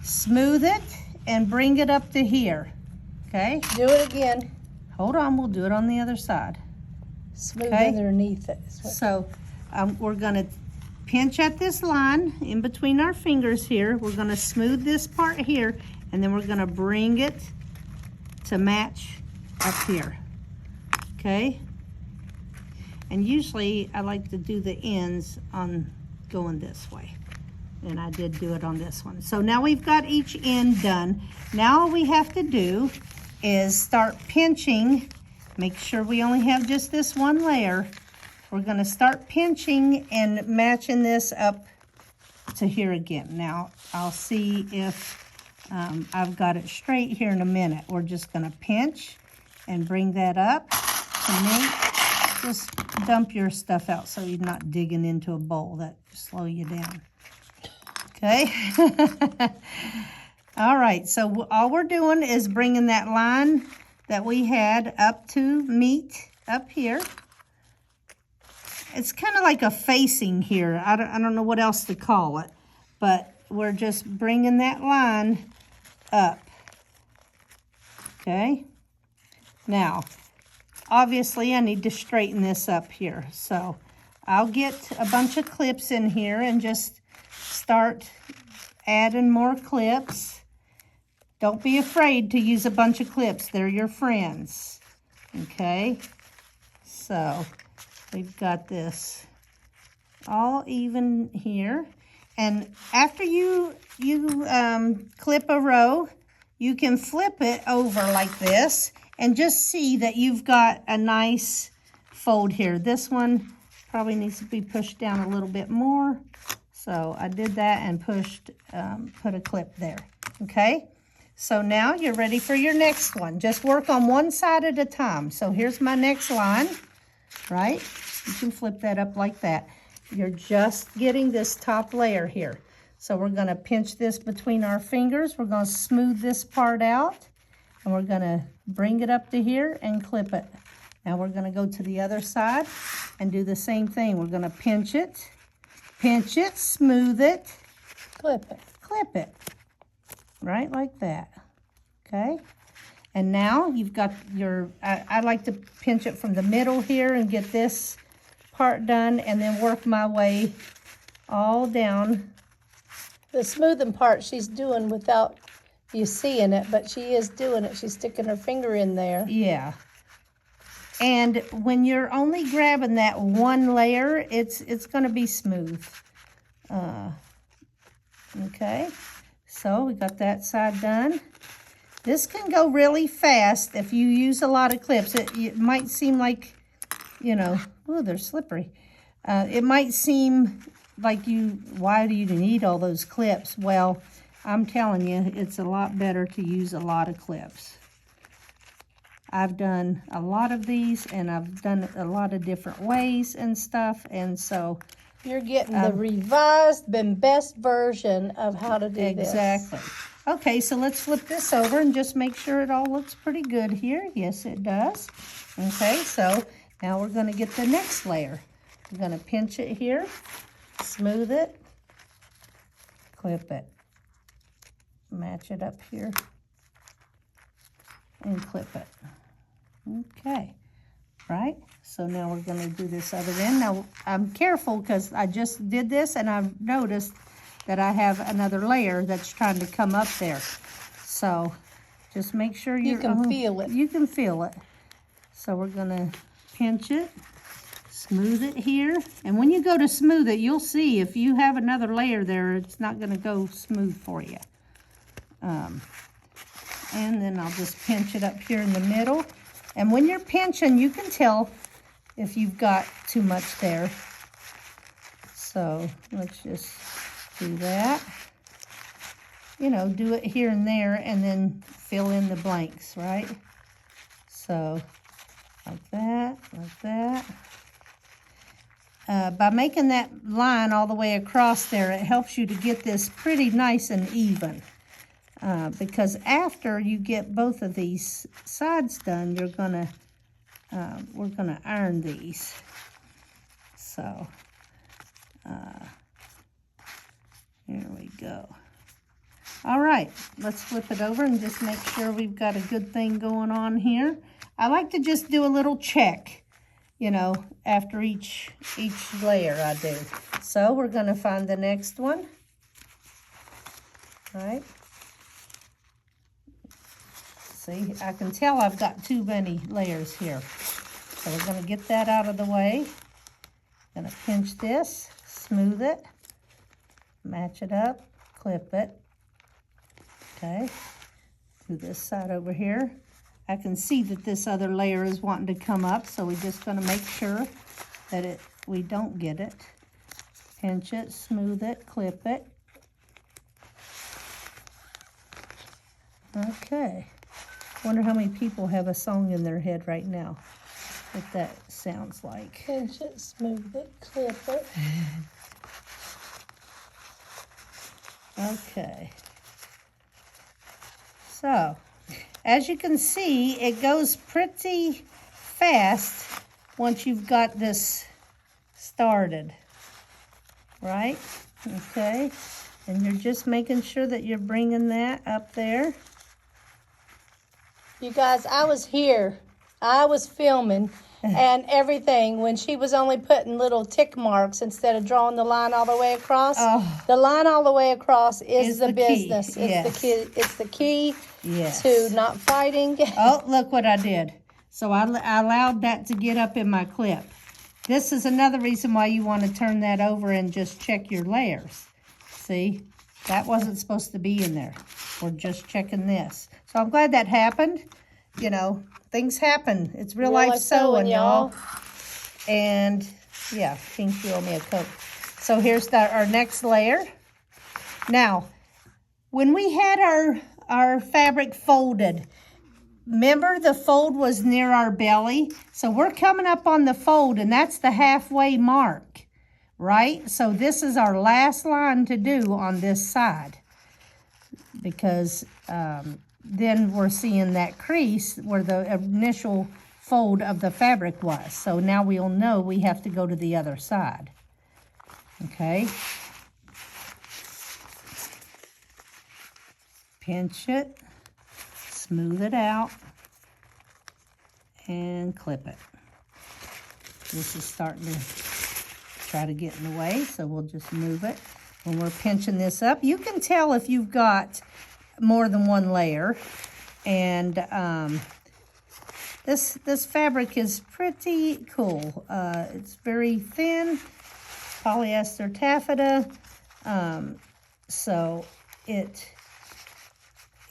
smooth it, and bring it up to here, okay? Do it again. Hold on, we'll do it on the other side. Smooth Okay. underneath it. So we're gonna pinch at this line in between our fingers here. We're gonna smooth this part here, and then we're gonna bring it to match up here. Okay, and usually I like to do the ends on going this way, and I did do it on this one. So now we've got each end done. Now all we have to do is start pinching. Make sure we only have just this one layer. We're gonna start pinching and matching this up to here again. Now I'll see if I've got it straight here in a minute. We're just gonna pinch and bring that up. And then just dump your stuff out so you're not digging into a bowl. That slow you down. Okay. All right, so all we're doing is bringing that line that we had up to meet up here. It's kind of like a facing here. I don't know what else to call it, but we're just bringing that line up. Okay. Now, obviously I need to straighten this up here. So I'll get a bunch of clips in here and just start adding more clips. Don't be afraid to use a bunch of clips. They're your friends. Okay. So we've got this all even here. And after you clip a row, you can flip it over like this and just see that you've got a nice fold here. This one probably needs to be pushed down a little bit more. So I did that and put a clip there, okay? So now you're ready for your next one. Just work on one side at a time. So here's my next line, right? You can flip that up like that. You're just getting this top layer here. So we're gonna pinch this between our fingers. We're gonna smooth this part out. And we're gonna bring it up to here and clip it. Now we're gonna go to the other side and do the same thing. We're gonna pinch it, smooth it, Clip it. right like that, okay? And now you've got your, I like to pinch it from the middle here and get this part done and then work my way all down. The smoothing part she's doing without you seeing it, but she is doing it. She's sticking her finger in there. Yeah. And when you're only grabbing that one layer, it's gonna be smooth. Okay, so we got that side done. This can go really fast if you use a lot of clips. It might seem like, you know, oh, they're slippery. It might seem like why do you need all those clips? Well, I'm telling you, it's a lot better to use a lot of clips. I've done a lot of these, and I've done a lot of different ways and stuff, and so... You're getting the revised and best version of how to do this. Exactly. Okay, so let's flip this over and just make sure it all looks pretty good here. Yes, it does. Okay, so now we're going to get the next layer. We're going to pinch it here, smooth it, clip it, match it up here, and clip it. Okay, right? So now we're gonna do this other end. Now, I'm careful because I just did this and I've noticed that I have another layer that's trying to come up there. So just make sure You can feel it. You can feel it. So we're gonna pinch it, smooth it here. And when you go to smooth it, you'll see if you have another layer there, it's not gonna go smooth for you. And then I'll just pinch it up here in the middle. And when you're pinching, you can tell if you've got too much there. So let's just do that. You know, do it here and there and then fill in the blanks, right? So like that, like that. By making that line all the way across there, it helps you to get this pretty nice and even. Because after you get both of these sides done, we're gonna iron these. So here we go. All right, let's flip it over and just make sure we've got a good thing going on here. I like to just do a little check, you know, after each layer I do. So we're gonna find the next one. All right. See, I can tell I've got too many layers here. So we're gonna get that out of the way. Gonna pinch this, smooth it, match it up, clip it. Okay, do this side over here. I can see that this other layer is wanting to come up, so we're just gonna make sure that we don't get it. Pinch it, smooth it, clip it. Okay. Wonder how many people have a song in their head right now, what that sounds like. Pinch it, smooth it, clip it. Okay. So, as you can see, it goes pretty fast once you've got this started, right? Okay. And you're just making sure that you're bringing that up there. You guys, I was here. I was filming and everything when she was only putting little tick marks instead of drawing the line all the way across. Oh. The line all the way across is the the key. business. Yes. It's the key Yes. to not fighting. Oh, look what I did. So I allowed that to get up in my clip. This is another reason why you want to turn that over and just check your layers. See, that wasn't supposed to be in there. We're just checking this. So I'm glad that happened. You know, things happen. It's real life sewing, y'all. And yeah, Pink, you owe me a coat. So here's our next layer. Now, when we had our fabric folded, remember the fold was near our belly? So we're coming up on the fold, and that's the halfway mark, right? So this is our last line to do on this side, because then we're seeing that crease where the initial fold of the fabric was. So now we'll know we have to go to the other side. Okay. Pinch it, smooth it out, and clip it. This is starting to try to get in the way, so we'll just move it. When we're pinching this up, you can tell if you've got more than one layer. And this fabric is pretty cool. It's very thin, polyester taffeta. So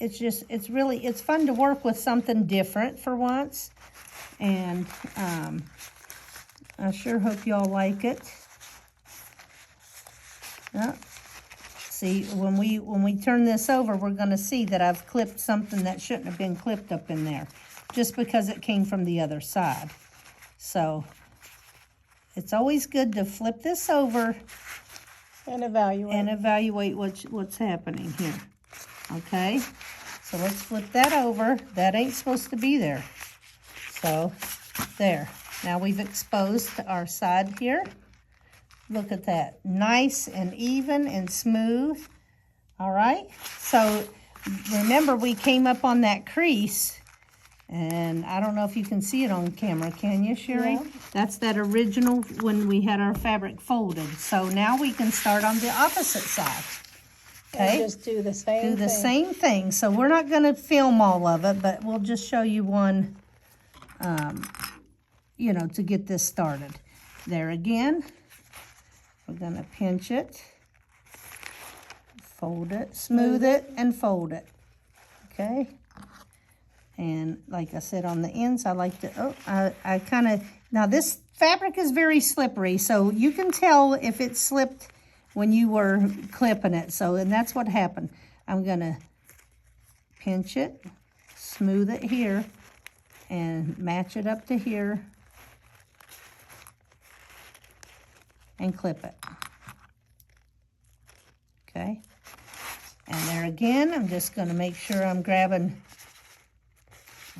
it's fun to work with something different for once. And I sure hope y'all like it. See, when we turn this over, we're going to see that I've clipped something that shouldn't have been clipped up in there, just because it came from the other side. So it's always good to flip this over And evaluate. what's happening here. Okay, so let's flip that over. That ain't supposed to be there. So there. Now we've exposed our side here. Look at that, nice and even and smooth. All right, so remember we came up on that crease And I don't know if you can see it on camera, can you, Sherry? Yeah. That's that original when we had our fabric folded. So now we can start on the opposite side. And Okay? just do the same Do the thing. same thing. So we're not going to film all of it, but we'll just show you one, you know, to get this started. There again, we're going to pinch it, fold it, smooth it, and fold it. Okay? And like I said, on the ends, I like to, I kind of, now this fabric is very slippery, so you can tell if it slipped when you were clipping it. So, and that's what happened. I'm gonna pinch it, smooth it here, and match it up to here, and clip it. Okay? And there again, I'm just gonna make sure I'm grabbing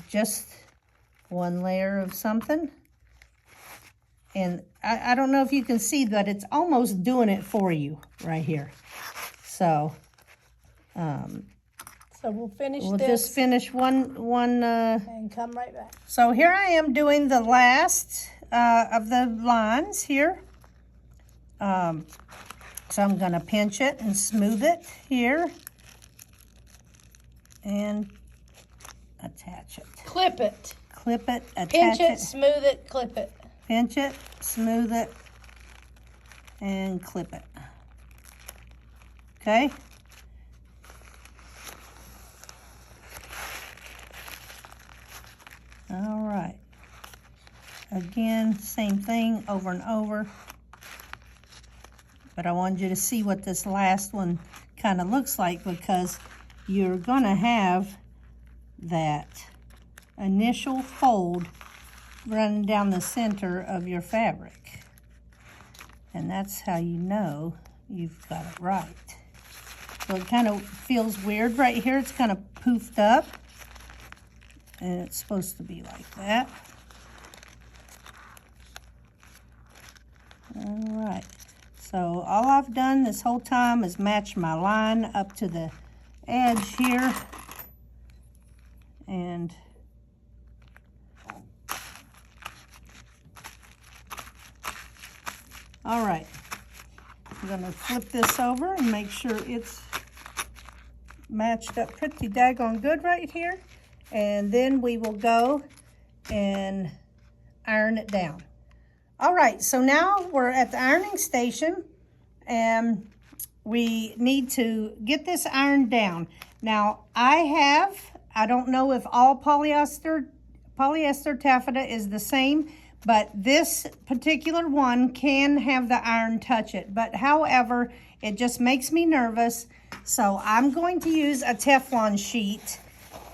just one layer of something. And I don't know if you can see, but it's almost doing it for you right here. So So we'll finish we'll this just finish one. and come right back. So here I am doing the last of the lines here. So I'm gonna pinch it and smooth it here and attach it. Clip it. Clip it, attach Pinch it, smooth it, clip it. Pinch it, smooth it, and clip it. Okay? All right. Again, same thing over and over. But I wanted you to see what this last one kind of looks like, because you're gonna have that initial fold running down the center of your fabric. And that's how you know you've got it right. So it kind of feels weird right here. It's kind of poofed up. And it's supposed to be like that. All right. So all I've done this whole time is match my line up to the edge here. And all right, I'm gonna flip this over and make sure it's matched up pretty daggone good right here. And then we will go and iron it down. All right, so now we're at the ironing station and we need to get this ironed down. Now I don't know if all polyester taffeta is the same, but this particular one can have the iron touch it. But however, it just makes me nervous. So I'm going to use a Teflon sheet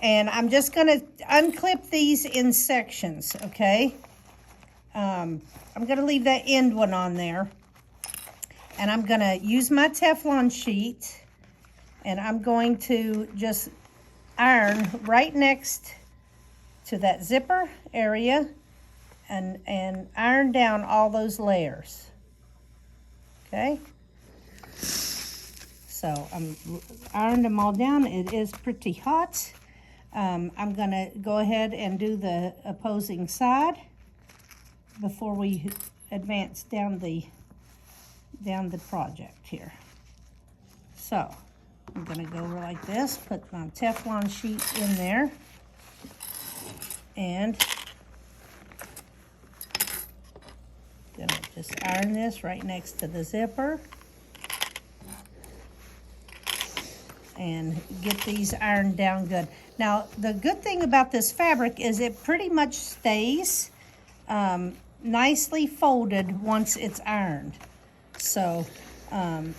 and I'm just gonna unclip these in sections, okay? I'm gonna leave that end one on there. And I'm gonna use my Teflon sheet and I'm going to just iron right next to that zipper area and iron down all those layers. Okay? So I'm ironed them all down. It is pretty hot. I'm gonna go ahead and do the opposing side before we advance down the project here. So I'm gonna go like this, put my Teflon sheet in there, and gonna just iron this right next to the zipper and get these ironed down good. Now, the good thing about this fabric is it pretty much stays nicely folded once it's ironed. So, and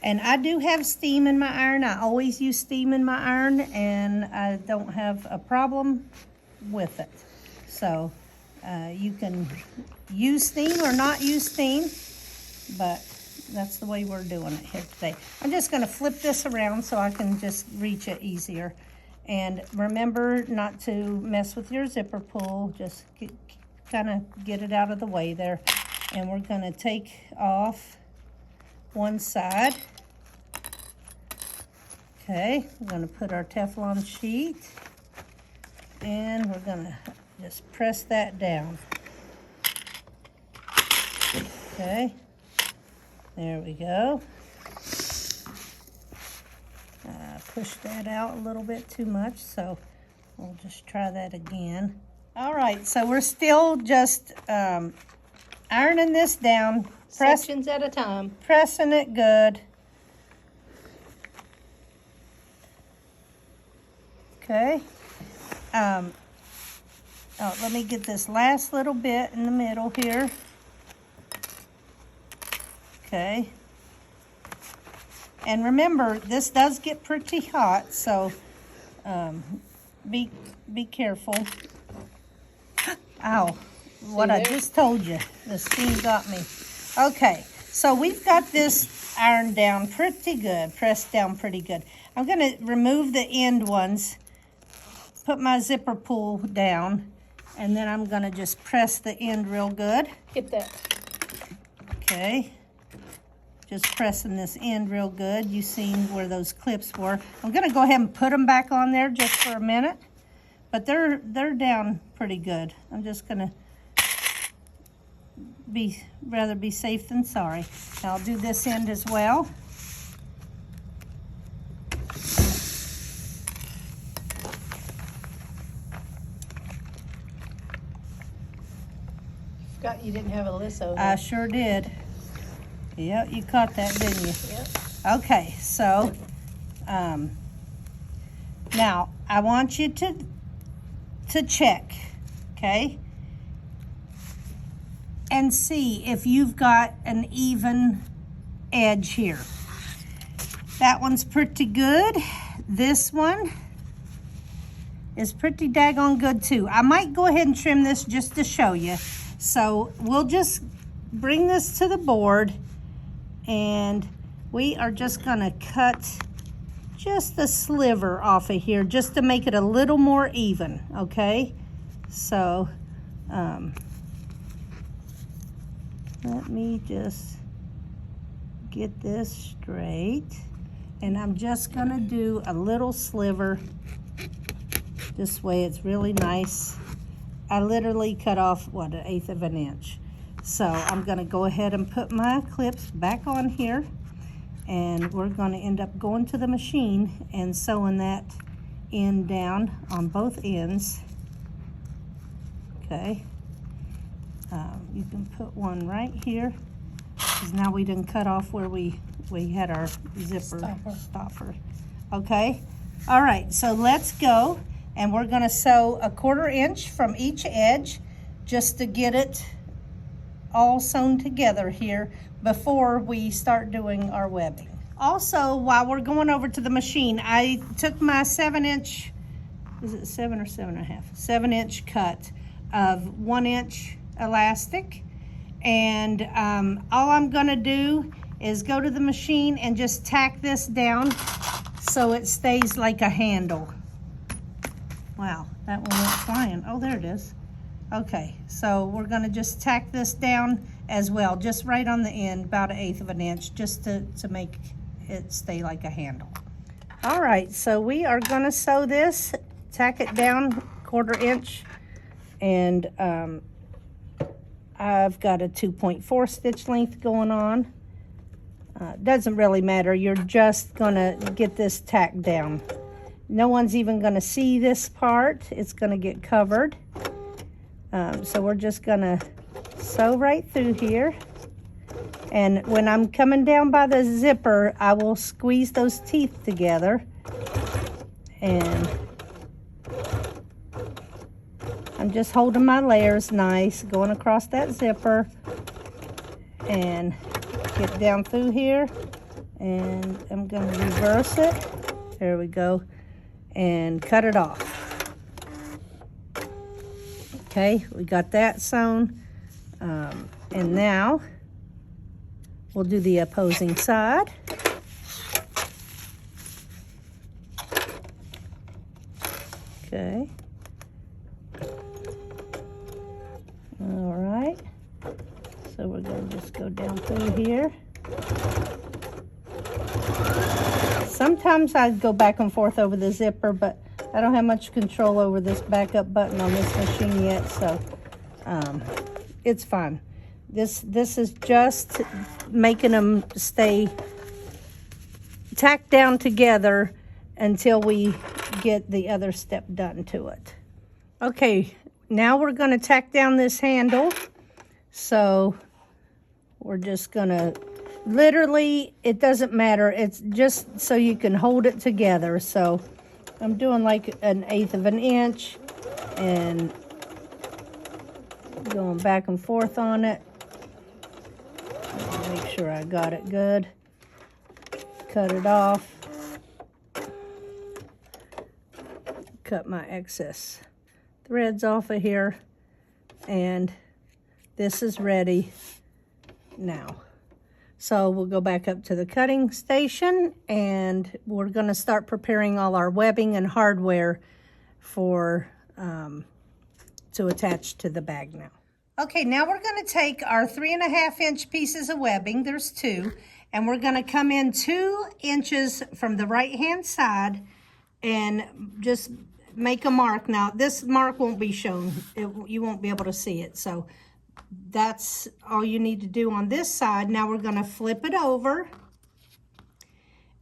I do have steam in my iron. I always use steam in my iron, and I don't have a problem with it. So, you can use steam or not use steam, but that's the way we're doing it here today. I'm just going to flip this around so I can just reach it easier. And remember not to mess with your zipper pull. Just kind of get it out of the way there. And we're going to take off one side. Okay, we're going to put our Teflon sheet And we're gonna just press that down. Okay, there we go. Push that out a little bit too much, so we'll just try that again. All right, so we're still just ironing this down, Sections at a time. pressing it good. Okay. Oh, let me get this last little bit in the middle here. Okay. And remember, this does get pretty hot, so be careful. Ow, what I just told you, the steam got me. Okay, so we've got this ironed down pretty good, pressed down pretty good. I'm gonna remove the end ones, put my zipper pull down, and then I'm gonna just press the end real good. Get that. Okay. Just pressing this end real good. You seen where those clips were. I'm gonna go ahead and put them back on there just for a minute, but they're down pretty good. I'm just gonna rather be safe than sorry. Now I'll do this end as well. Forgot you didn't have a lasso. I sure did. Yep, you caught that, didn't you? Yep. Okay, so now I want you to check, okay, and see if you've got an even edge here. That one's pretty good. This one is pretty daggone good too. I might go ahead and trim this just to show you. So we'll just bring this to the board, and we are just gonna cut just a sliver off of here just to make it a little more even, okay? So let me just get this straight, and I'm just gonna do a little sliver this way. It's really nice. I literally cut off, what, 1/8 of an inch. So I'm gonna go ahead and put my clips back on here, and we're gonna end up going to the machine and sewing that end down on both ends. Okay. You can put one right here, because now we didn't cut off where we had our zipper stopper. Okay. All right, so let's go, and we're gonna sew 1/4 inch from each edge just to get it all sewn together here before we start doing our webbing. Also, while we're going over to the machine, I took my 7-inch, is it 7 or 7.5? 7-inch cut of 1-inch elastic, and all I'm gonna do is go to the machine and just tack this down so it stays like a handle. Wow, that one went flying. Oh, there it is. Okay, so we're gonna just tack this down as well, just right on the end, about 1/8 of an inch, just to make it stay like a handle. All right, so we are gonna sew this, tack it down 1/4 inch, and I've got a 2.4 stitch length going on. Doesn't really matter, you're just gonna get this tacked down. No one's even gonna see this part, it's gonna get covered. So we're just gonna sew right through here. And when I'm coming down by the zipper, I will squeeze those teeth together. And I'm just holding my layers nice, going across that zipper. And get down through here. And I'm gonna reverse it. There we go. And cut it off. Okay, we got that sewn, and now we'll do the opposing side. Okay. All right, so we're gonna just go down through here. Sometimes I go back and forth over the zipper, but I don't have much control over this backup button on this machine yet, so it's fine. This is just making them stay tacked down together until we get the other step done to it. Okay, now we're going to tack down this handle. So we're just going to, literally, it doesn't matter. It's just so you can hold it together. So I'm doing like 1/8 of an inch and going back and forth on it. Make sure I got it good. Cut it off. Cut my excess threads off of here. And this is ready now. So we'll go back up to the cutting station and we're going to start preparing all our webbing and hardware for to attach to the bag now. Okay, now we're going to take our 3.5 inch pieces of webbing, there's 2, and we're going to come in 2 inches from the right hand side and just make a mark. Now this mark won't be shown, you won't be able to see it, so that's all you need to do on this side. Now we're going to flip it over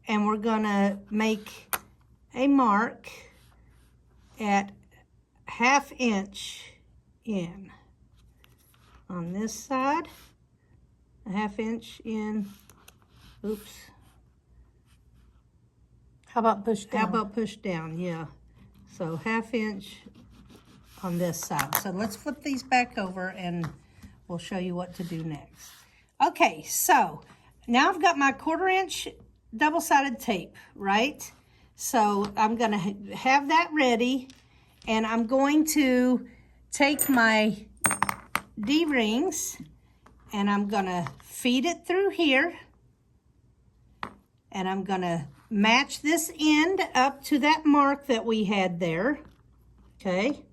and we're going to make a mark at 1/2 inch in on this side, 1/2 inch in. Oops. How about push down? How about push down? Yeah. So 1/2 inch on this side. So let's flip these back over and we'll show you what to do next. Okay, so now I've got my 1/4 inch double-sided tape, right? So I'm gonna have that ready and I'm going to take my D-rings and I'm gonna feed it through here and I'm gonna match this end up to that mark that we had there, okay?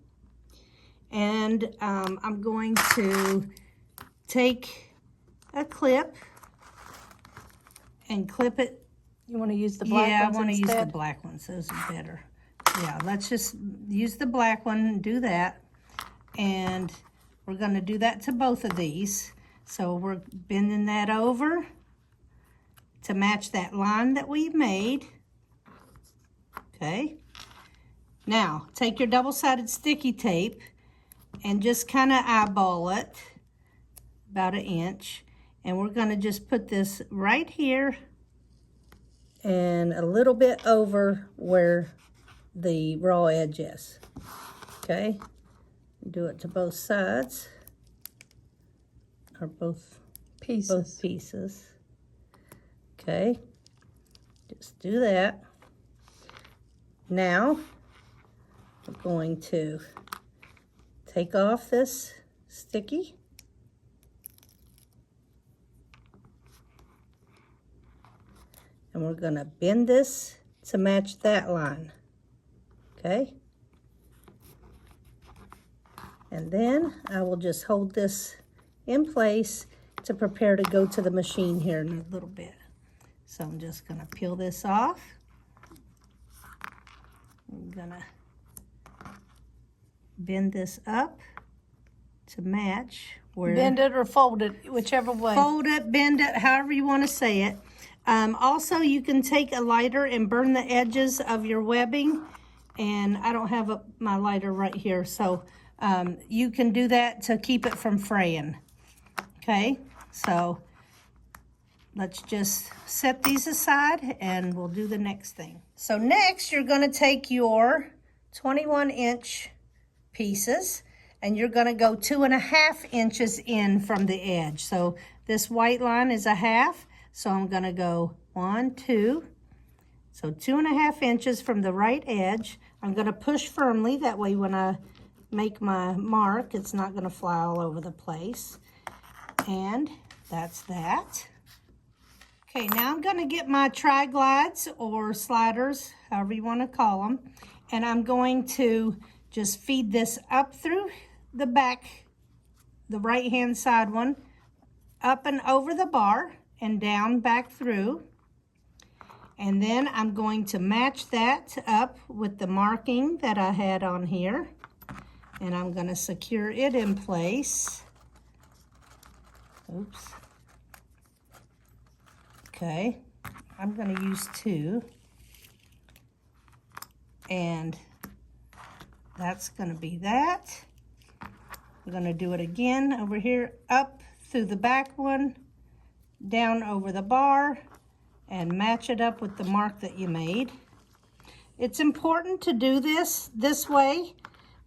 And I'm going to take a clip and clip it. You want to use the black Yeah, ones I want to use the instead? black ones. Those are better. Yeah, let's just use the black one and do that. And we're going to do that to both of these. So we're bending that over to match that line that we made. Okay. Now, take your double-sided sticky tape and just kind of eyeball it about 1 inch. And we're going to just put this right here and a little bit over where the raw edge is. Okay. Do it to both sides, or both pieces. Okay, just do that. Now, we're going to take off this sticky. And we're going to bend this to match that line. Okay. And then I will just hold this in place to prepare to go to the machine here in a little bit. So I'm just gonna peel this off. I'm gonna bend this up to match where. Bend it or fold it, whichever way. Fold it, bend it, however you want to say it. Also, you can take a lighter and burn the edges of your webbing. And I don't have my lighter right here, so you can do that to keep it from fraying. Okay, so let's just set these aside and we'll do the next thing. So next, you're going to take your 21 inch pieces and you're going to go 2.5 inches in from the edge. So this white line is 1/2, so I'm going to go 1, 2. So 2.5 inches from the right edge. I'm going to push firmly, that way when I make my mark, it's not going to fly all over the place. And that's that. Okay, now I'm going to get my tri-glides or sliders, however you want to call them, and I'm going to just feed this up through the back, the right-hand side one, up and over the bar and down back through. And then I'm going to match that up with the marking that I had on here. And I'm going to secure it in place. Oops. Okay, I'm going to use 2. And that's going to be that. We're going to do it again over here, up through the back one, down over the bar, and match it up with the mark that you made. It's important to do this way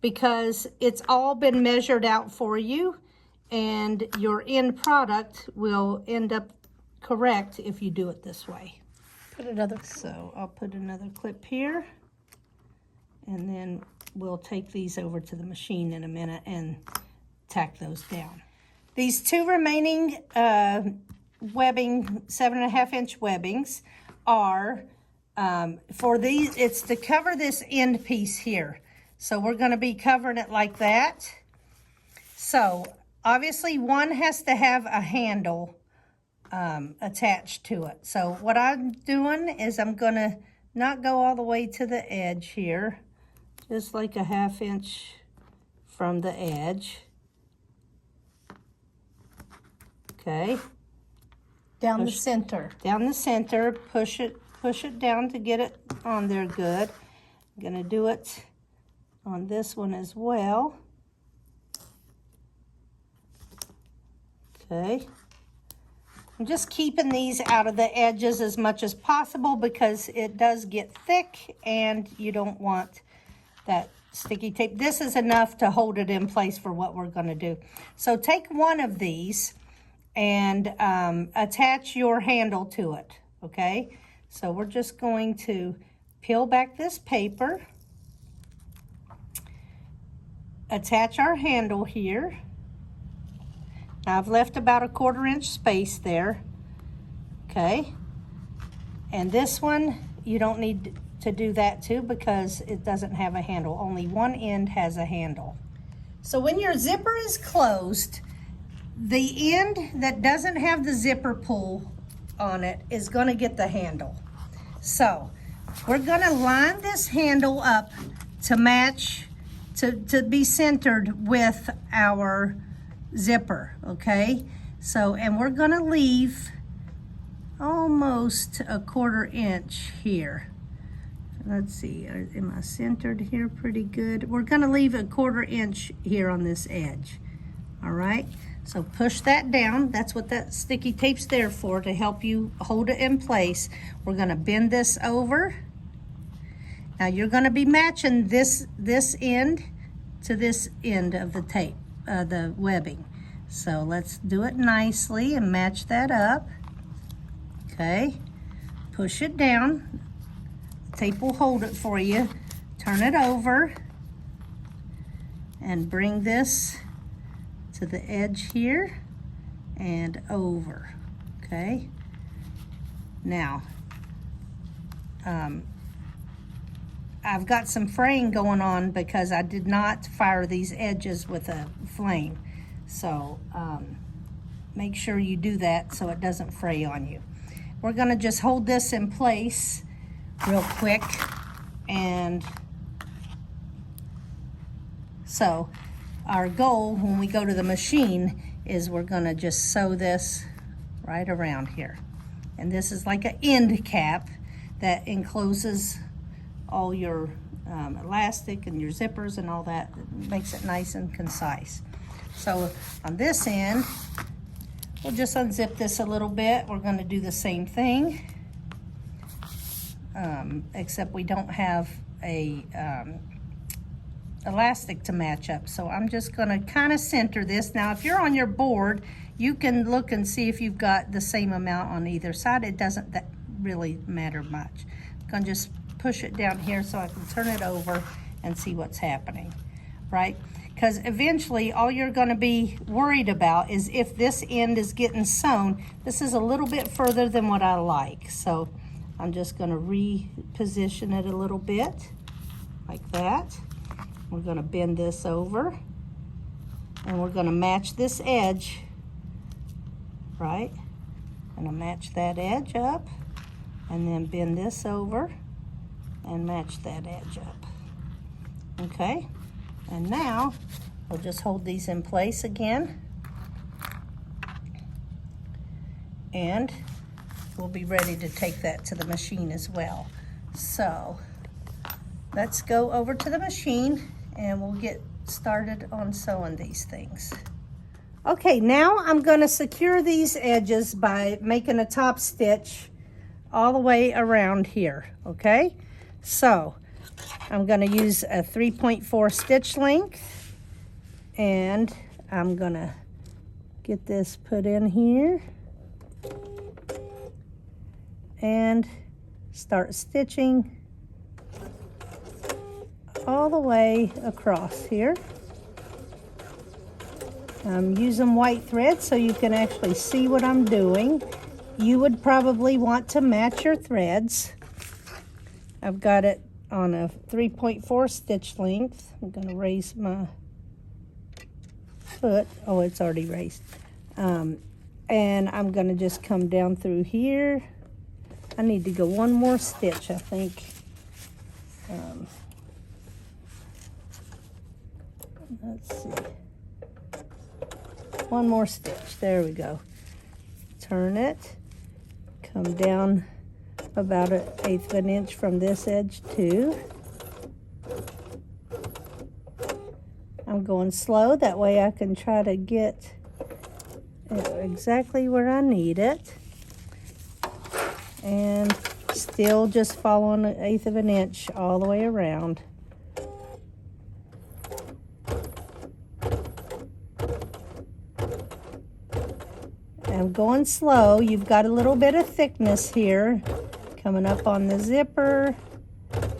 because it's all been measured out for you, and your end product will end up correct if you do it this way. Put another. So I'll put another clip here, and then we'll take these over to the machine in a minute and tack those down. These 2 remaining webbing, 7.5-inch webbings are for these, it's to cover this end piece here. So we're going to be covering it like that. So obviously one has to have a handle attached to it. So what I'm doing is I'm going to not go all the way to the edge here, just like a 1/2 inch from the edge. Okay. Down the center. Down the center, push it down to get it on there good. I'm gonna do it on this one as well. Okay. I'm just keeping these out of the edges as much as possible because it does get thick and you don't want that sticky tape. This is enough to hold it in place for what we're gonna do. So take one of these and attach your handle to it, okay? So we're just going to peel back this paper, attach our handle here. Now I've left about a 1/4 inch space there, okay? And this one, you don't need to do that too because it doesn't have a handle. Only one end has a handle. So when your zipper is closed, the end that doesn't have the zipper pull on it is going to get the handle. So we're going to line this handle up to match, to be centered with our zipper, okay? So, and we're going to leave almost a 1/4 inch here. Let's see, am I centered here pretty good? We're going to leave a 1/4 inch here on this edge, all right? So push that down. That's what that sticky tape's there for, to help you hold it in place. We're gonna bend this over. Now you're gonna be matching this end to this end of the tape, the webbing. So let's do it nicely and match that up. Okay, push it down. The tape will hold it for you. Turn it over and bring this to the edge here and over, okay? Now, I've got some fraying going on because I did not fire these edges with a flame. So make sure you do that so it doesn't fray on you. We're gonna just hold this in place real quick, and so our goal when we go to the machine is we're gonna just sew this right around here. And this is like an end cap that encloses all your elastic and your zippers and all that. It makes it nice and concise. So on this end, we'll just unzip this a little bit. We're gonna do the same thing, except we don't have a elastic to match up. So I'm just gonna kind of center this. Now, if you're on your board, you can look and see if you've got the same amount on either side. It doesn't really matter much. I'm gonna just push it down here so I can turn it over and see what's happening, right? Because eventually all you're gonna be worried about is if this end is getting sewn. This is a little bit further than what I like. So I'm just gonna reposition it a little bit like that. We're gonna bend this over and we're gonna match this edge, right? Gonna match that edge up and then bend this over and match that edge up. Okay, and now we'll just hold these in place again, and we'll be ready to take that to the machine as well. So let's go over to the machine and we'll get started on sewing these things. Okay, now I'm going to secure these edges by making a top stitch all the way around here, okay? So I'm going to use a 3.4 stitch length, and I'm going to get this put in here and start stitching all the way across here. I'm using white thread so you can actually see what I'm doing. You would probably want to match your threads. I've got it on a 3.4 stitch length. I'm going to raise my foot. Oh, it's already raised. And I'm going to just come down through here. I need to go one more stitch, I think. Let's see. One more stitch. There we go. Turn it. Come down about 1/8 of an inch from this edge too. I'm going slow, that way I can try to get it exactly where I need it. And still just following 1/8 of an inch all the way around. I'm going slow. You've got a little bit of thickness here coming up on the zipper.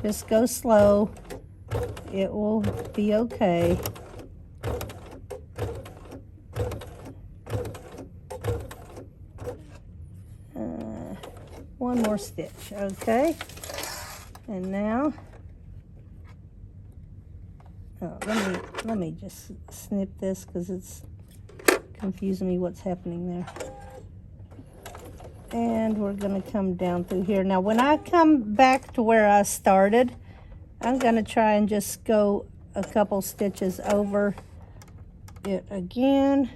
Just go slow. It will be okay. One more stitch, okay? And now, let me just snip this because it's confusing me what's happening there. And we're going to come down through here. Now when I come back to where I started, I'm going to try and just go a couple stitches over it again.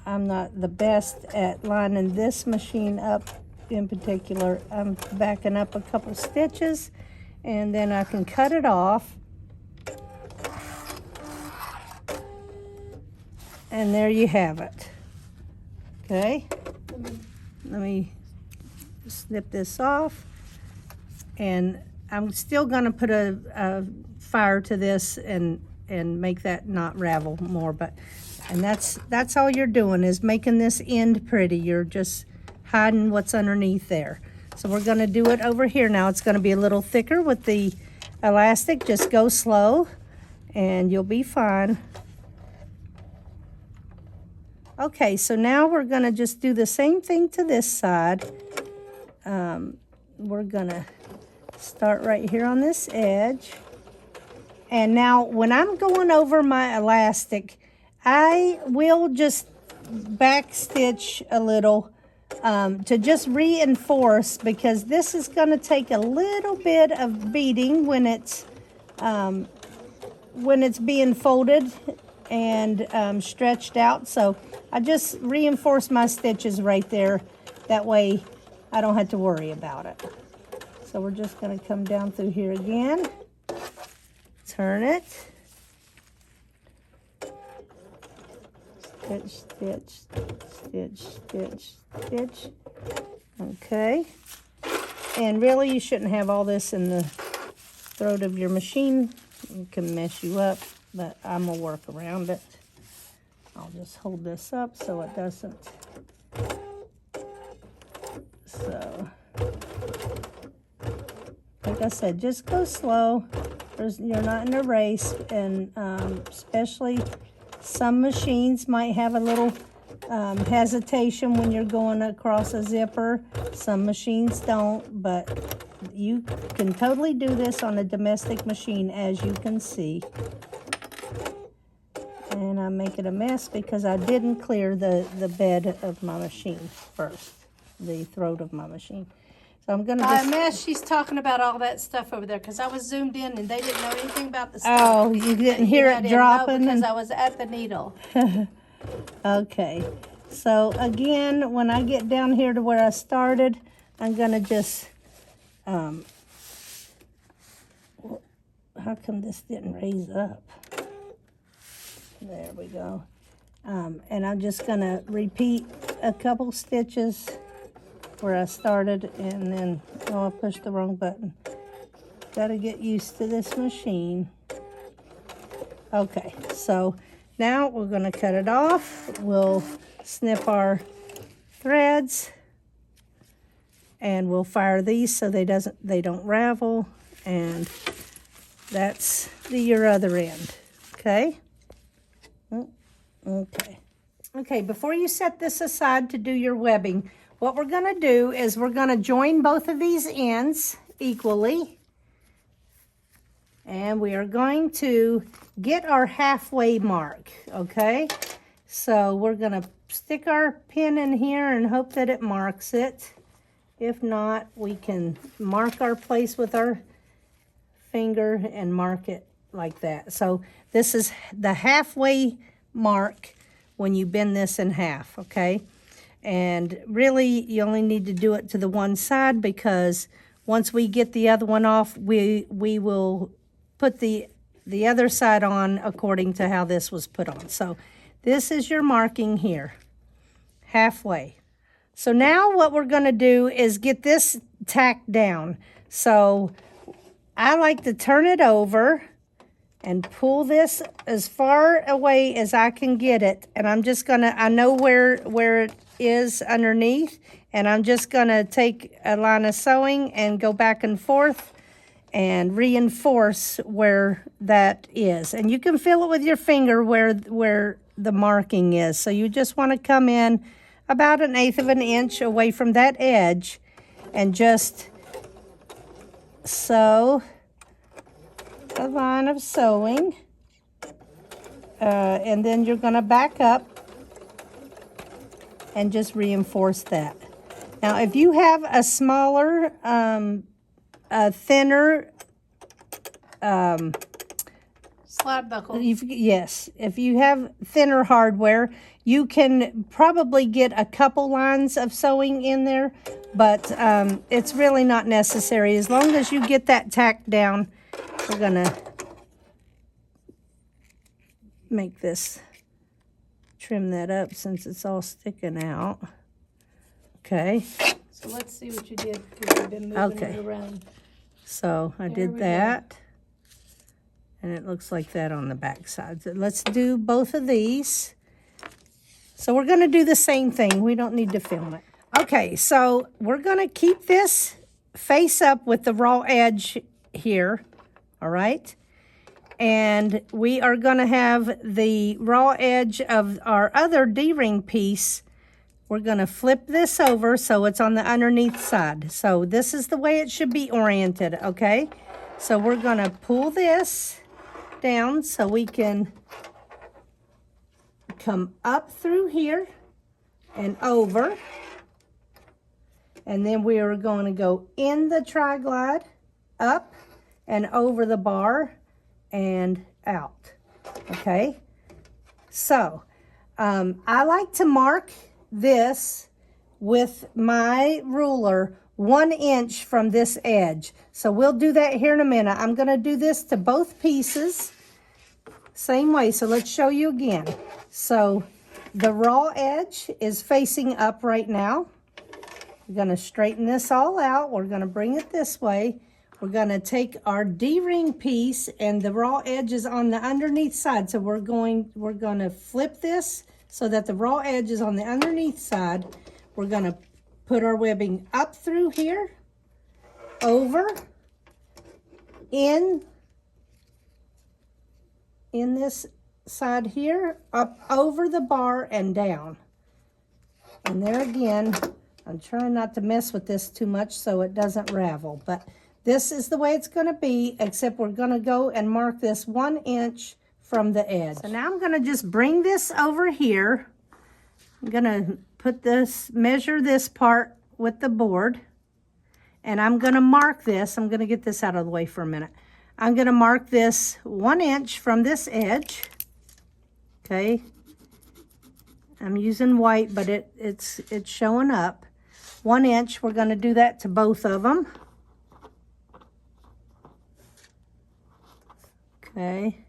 I'm not the best at lining this machine up in particular. I'm backing up a couple stitches and then I can cut it off. And there you have it. Okay, let me snip this off. And I'm still gonna put a fire to this and make that not ravel more, and that's all you're doing is making this end pretty. You're just hiding what's underneath there. So we're gonna do it over here now. It's gonna be a little thicker with the elastic. Just go slow and you'll be fine. Okay, so now we're gonna just do the same thing to this side. We're gonna start right here on this edge. And now when I'm going over my elastic, I will just back stitch a little to just reinforce, because this is gonna take a little bit of beating when it's being folded and stretched out. So I just reinforce my stitches right there. That way I don't have to worry about it. So we're just going to come down through here again. Turn it. Stitch, stitch, stitch, stitch, stitch. Okay. And really you shouldn't have all this in the throat of your machine. It can mess you up, but I'm going to work around it. I'll just hold this up so it doesn't. So, like I said, just go slow. You're not in a race, and especially some machines might have a little hesitation when you're going across a zipper. Some machines don't, but you can totally do this on a domestic machine, as you can see. And I'm making a mess because I didn't clear the bed of my machine first, the throat of my machine. So I'm gonna By just... a mess, she's talking about all that stuff over there because I was zoomed in and they didn't know anything about the stuff. Oh, you didn't hear it dropping? No, because I was at the needle. Okay, so again, when I get down here to where I started, I'm gonna just, how come this didn't raise up? There we go. And I'm just gonna repeat a couple stitches where I started, and then, oh, I pushed the wrong button. Gotta get used to this machine. Okay, so now we're gonna cut it off. We'll snip our threads, and we'll fire these so they don't ravel, and that's your other end. Okay. Okay. Okay, before you set this aside to do your webbing, what we're gonna do is we're gonna join both of these ends equally, and we are going to get our halfway mark, okay? So we're gonna stick our pin in here and hope that it marks it. If not, we can mark our place with our finger and mark it like that. So this is the halfway mark when you bend this in half, okay? And really, you only need to do it to the one side, because once we get the other one off, we will put the other side on according to how this was put on. So this is your marking here, halfway. So now what we're gonna do is get this tacked down. So I like to turn it over and pull this as far away as I can get it. And I'm just gonna, I know where it is underneath, and I'm just gonna take a line of sewing and go back and forth and reinforce where that is. And you can feel it with your finger where the marking is. So you just wanna come in about 1/8 of an inch away from that edge and just sew a line of sewing, and then you're going to back up and just reinforce that. Now, if you have a smaller, a thinner, Slide buckle. yes, if you have thinner hardware, you can probably get a couple lines of sewing in there, but it's really not necessary. As long as you get that tacked down, we're gonna make this, trim that up since it's all sticking out. Okay. So let's see what you did, because you've been moving Okay. it around. So I There did we that. And it looks like that on the back side. So let's do both of these. So we're gonna do the same thing. We don't need to film it. Okay, so we're gonna keep this face up with the raw edge here, all right? And we are gonna have the raw edge of our other D-ring piece. We're gonna flip this over so it's on the underneath side. So this is the way it should be oriented, okay? So we're gonna pull this down so we can come up through here and over. And then we are going to go in the tri-glide, up and over the bar and out, okay? So, I like to mark this with my ruler 1 inch from this edge. So we'll do that here in a minute. I'm gonna do this to both pieces, same way. So let's show you again. So the raw edge is facing up right now. We're gonna straighten this all out. We're gonna bring it this way. We're gonna take our D-ring piece, and the raw edge is on the underneath side. So we're gonna flip this so that the raw edge is on the underneath side. We're gonna put our webbing up through here, over, in this side here, up over the bar and down. And there again, I'm trying not to mess with this too much so it doesn't ravel, but this is the way it's gonna be, except we're gonna go and mark this 1 inch from the edge. So now I'm gonna just bring this over here. I'm gonna put this, measure this part with the board, and I'm gonna mark this. I'm gonna get this out of the way for a minute. I'm gonna mark this 1 inch from this edge, okay? I'm using white, but it's showing up. 1 inch, we're gonna do that to both of them. Okay.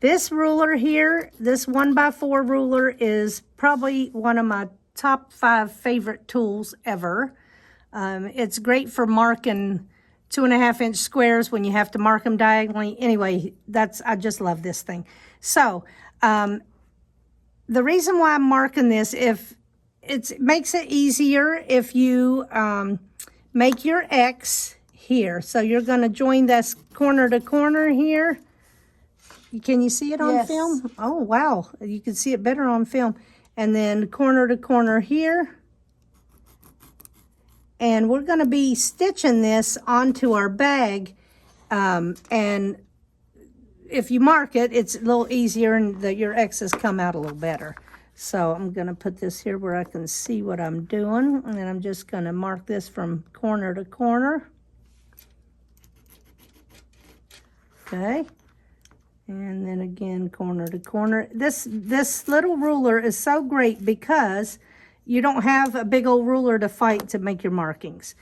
This ruler here, this 1x4 ruler is probably one of my top 5 favorite tools ever. It's great for marking 2.5 inch squares when you have to mark them diagonally. Anyway, I just love this thing. So, the reason why I'm marking this, if it makes it easier if you make your X here. So you're going to join this corner to corner here. Can you see it on film? Oh, wow. You can see it better on film. And then corner to corner here. And we're going to be stitching this onto our bag. And if you mark it, it's a little easier and your X's come out a little better. So I'm going to put this here where I can see what I'm doing. And then I'm just going to mark this from corner to corner. Okay. And then again, corner to corner. This little ruler is so great because you don't have a big old ruler to fight to make your markings.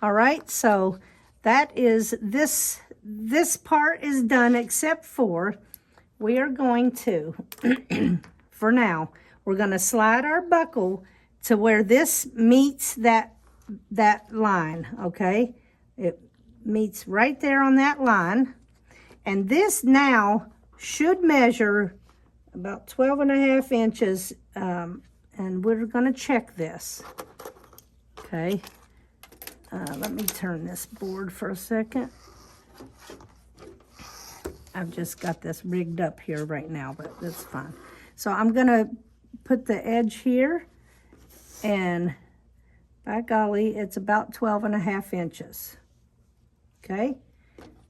All right, so that is this part is done, except for we are going to, for now, we're going to slide our buckle to where this meets that line, okay? It meets right there on that line. And this now should measure about 12.5 inches, and we're going to check this. Okay, let me turn this board for a second. I've just got this rigged up here right now, but that's fine. So I'm going to put the edge here, and by golly, it's about 12.5 inches. Okay.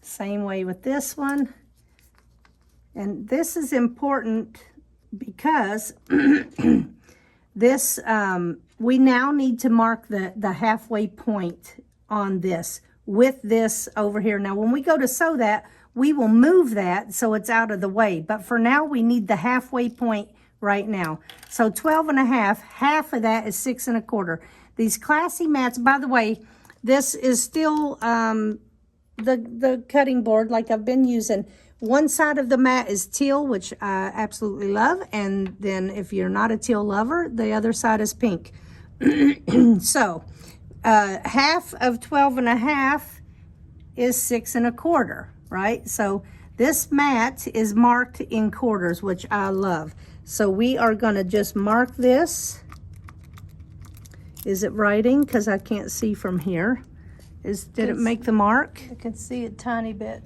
Same way with this one. And this is important because this, we now need to mark the halfway point on this with this over here. Now, when we go to sew that, we will move that so it's out of the way. But for now, we need the halfway point right now. So 12.5, half of that is 6 1/4. These classy mats, by the way, this is still, the cutting board like I've been using. One side of the mat is teal, which I absolutely love, and then if you're not a teal lover, the other side is pink. So half of 12.5 is 6 1/4, right? So this mat is marked in quarters, which I love. So we are going to just mark this. Is it writing? Because I can't see from here. Did it make the mark? I can see a tiny bit.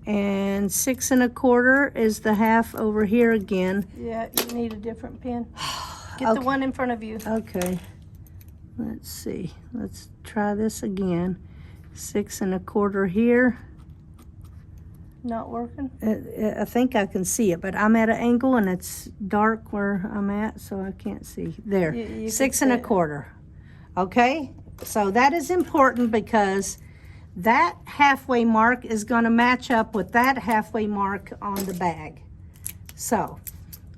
And 6 1/4 is the half over here again. Yeah, you need a different pen. Get Okay. the one in front of you. Okay. Let's see. Let's try this again. 6 1/4 here. Not working? I think I can see it, but I'm at an angle and it's dark where I'm at, so I can't see. There. You 6 can see it. 1/4. Okay? So that is important because that halfway mark is going to match up with that halfway mark on the bag. So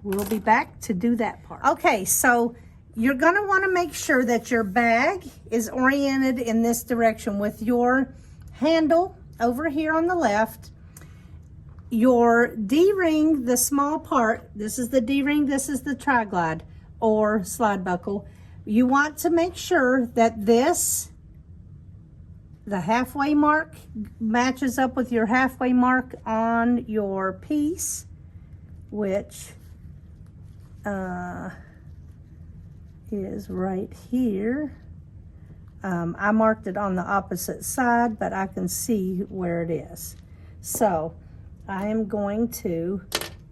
we'll be back to do that part. Okay, so you're going to want to make sure that your bag is oriented in this direction with your handle over here on the left. Your D-ring, the small part, this is the D-ring, this is the tri-glide or slide buckle. You want to make sure that this, the halfway mark, matches up with your halfway mark on your piece, which is right here. I marked it on the opposite side, but I can see where it is. So I am going to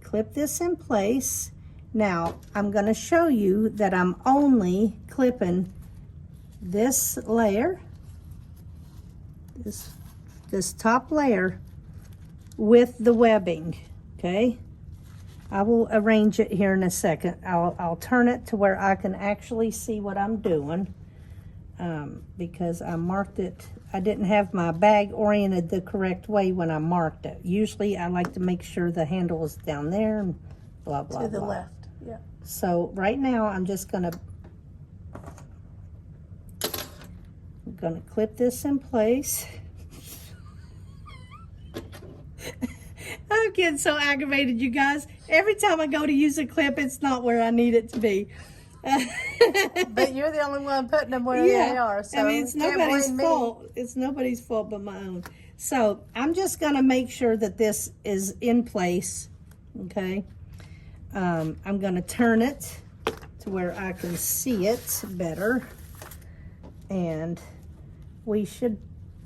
clip this in place. Now, I'm going to show you that I'm only clipping this layer, this top layer, with the webbing, okay? I will arrange it here in a second. I'll turn it to where I can actually see what I'm doing, because I marked it. I didn't have my bag oriented the correct way when I marked it. Usually I like to make sure the handle is down there and blah, blah, To the blah. left, yeah. So right now I'm just gonna clip this in place. I'm getting so aggravated, you guys. Every time I go to use a clip, it's not where I need it to be. But you're the only one putting them where they are, so I mean, it's you can't nobody's blame me. fault. It's nobody's fault but my own. So I'm just gonna make sure that this is in place, okay? I'm gonna turn it to where I can see it better. And we should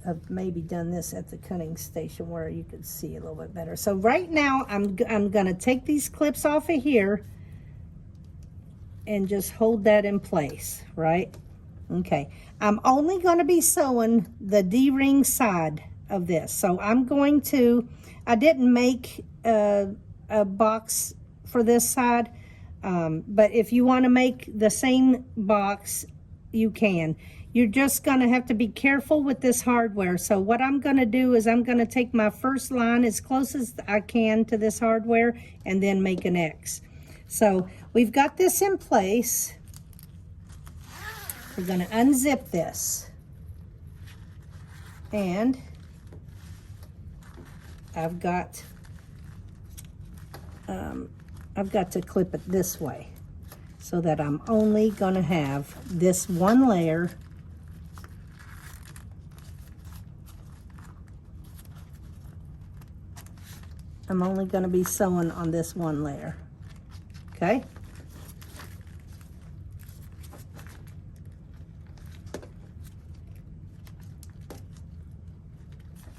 have maybe done this at the cutting station where you could see a little bit better. So right now I'm gonna take these clips off of here and just hold that in place, right? Okay, I'm only gonna be sewing the D-ring side of this. So I'm going to, I didn't make a box for this side, but if you wanna make the same box, you can. You're just gonna have to be careful with this hardware. So what I'm gonna do is I'm gonna take my first line as close as I can to this hardware and then make an X. So we've got this in place. We're gonna unzip this. And I've got to clip it this way so that I'm only gonna have this one layer. I'm only gonna be sewing on this one layer, okay?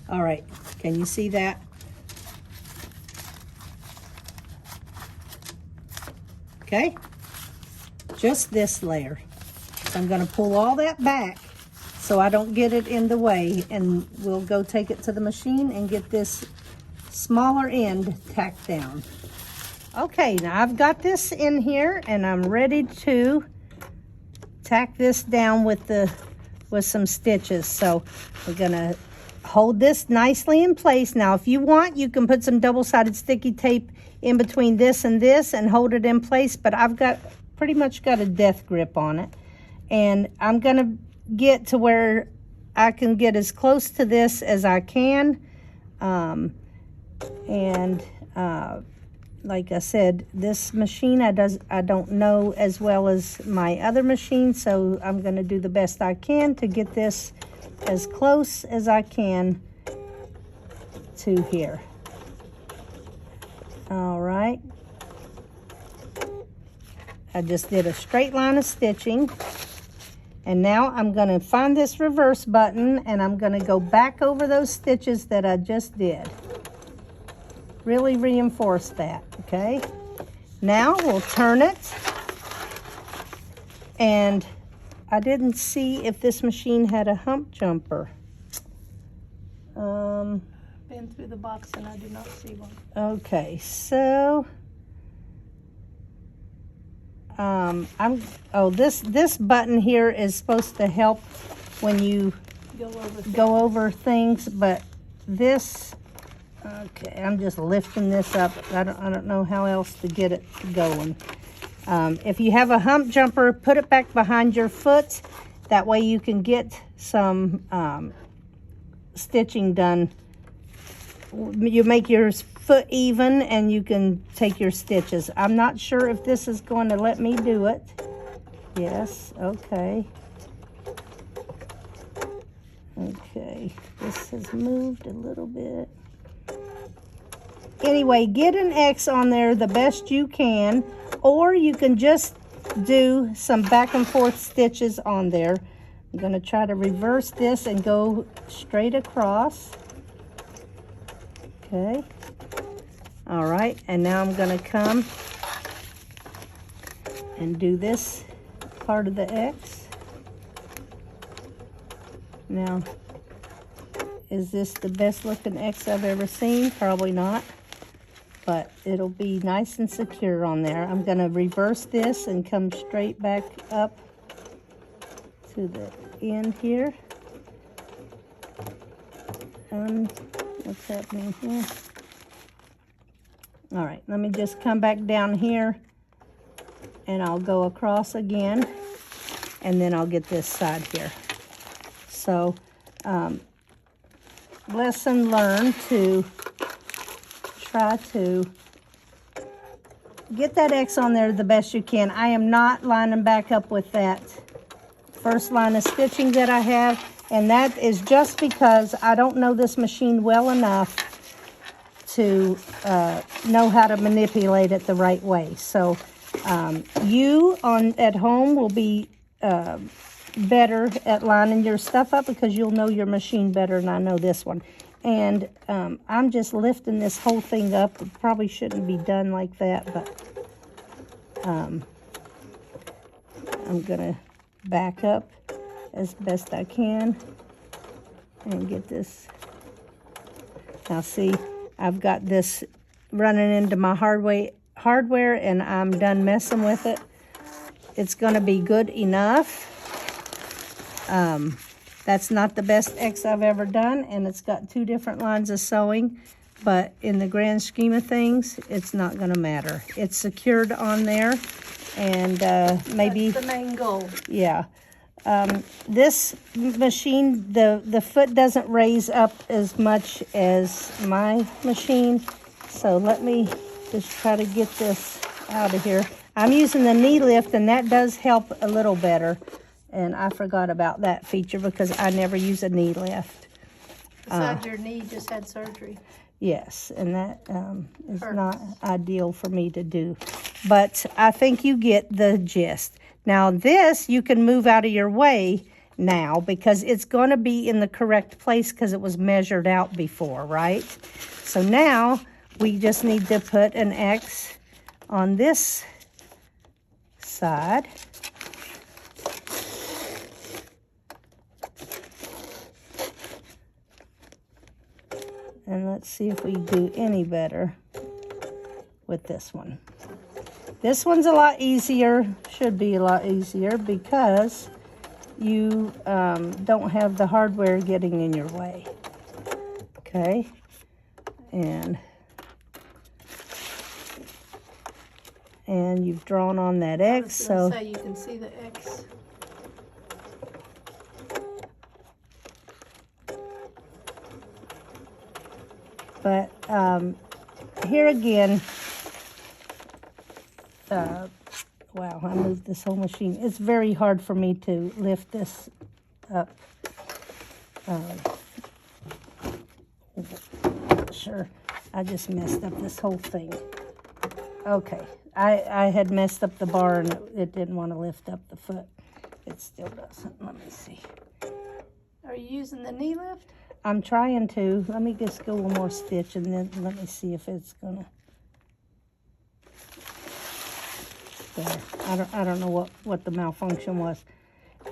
All right, can you see that? Okay, just this layer. So I'm gonna pull all that back so I don't get it in the way, and we'll go take it to the machine and get this smaller end tacked down. Okay, now I've got this in here and I'm ready to tack this down with some stitches. So we're gonna hold this nicely in place. Now if you want, you can put some double-sided sticky tape in between this and hold it in place, but I've got pretty much got a death grip on it. And I'm gonna get to where I can get as close to this as I can. Like I said, this machine I don't know as well as my other machine, so I'm going to do the best I can to get this as close as I can to here. All right. I just did a straight line of stitching, and now I'm going to find this reverse button and I'm going to go back over those stitches that I just did. Really reinforce that, okay? Now we'll turn it, and I didn't see if this machine had a hump jumper. Been through the box and I do not see one. Okay, so this button here is supposed to help when you go over things, but this. Okay, I'm just lifting this up. I don't know how else to get it going. If you have a hump jumper, put it back behind your foot. That way you can get some stitching done. You make your foot even and you can take your stitches. I'm not sure if this is going to let me do it. Yes, okay. Okay, this has moved a little bit. Anyway, get an X on there the best you can, or you can just do some back and forth stitches on there. I'm going to try to reverse this and go straight across. Okay. All right, and now I'm going to come and do this part of the X. Now, Is this the best looking X I've ever seen? Probably not. But it'll be nice and secure on there. I'm going to reverse this and come straight back up to the end here. What's happening here? All right, let me just come back down here and I'll go across again, and then I'll get this side here. So, lesson learned to try to get that X on there the best you can. I am not lining back up with that first line of stitching that I have, and that is just because I don't know this machine well enough to know how to manipulate it the right way. So you at home will be better at lining your stuff up because you'll know your machine better than I know this one. And I'm just lifting this whole thing up. It probably shouldn't be done like that, but I'm gonna back up as best I can and get this. Now see, I've got this running into my hardware and I'm done messing with it. It's gonna be good enough. That's not the best X I've ever done, and it's got 2 different lines of sewing, but in the grand scheme of things, it's not gonna matter. It's secured on there, and maybe... That's the main goal. Yeah. This machine, the foot doesn't raise up as much as my machine, so let me just try to get this out of here. I'm using the knee lift, and that does help a little better. And I forgot about that feature because I never use a knee lift. Besides, your knee just had surgery. Yes, and that is not ideal for me to do. But I think you get the gist. Now this, you can move out of your way now because it's going to be in the correct place because it was measured out before, right? So now we just need to put an X on this side. And let's see if we do any better with this one. This one's a lot easier, should be a lot easier because you don't have the hardware getting in your way. Okay, and you've drawn on that X, so you can see the X. but here again, wow, I moved this whole machine. It's very hard for me to lift this up. Sure, I just messed up this whole thing. Okay, I had messed up the bar and it didn't want to lift up the foot. It still doesn't. Let me see. Are you using the knee lift? I'm trying to. Let me just go one more stitch and then let me see if it's gonna. There. I don't know what the malfunction was.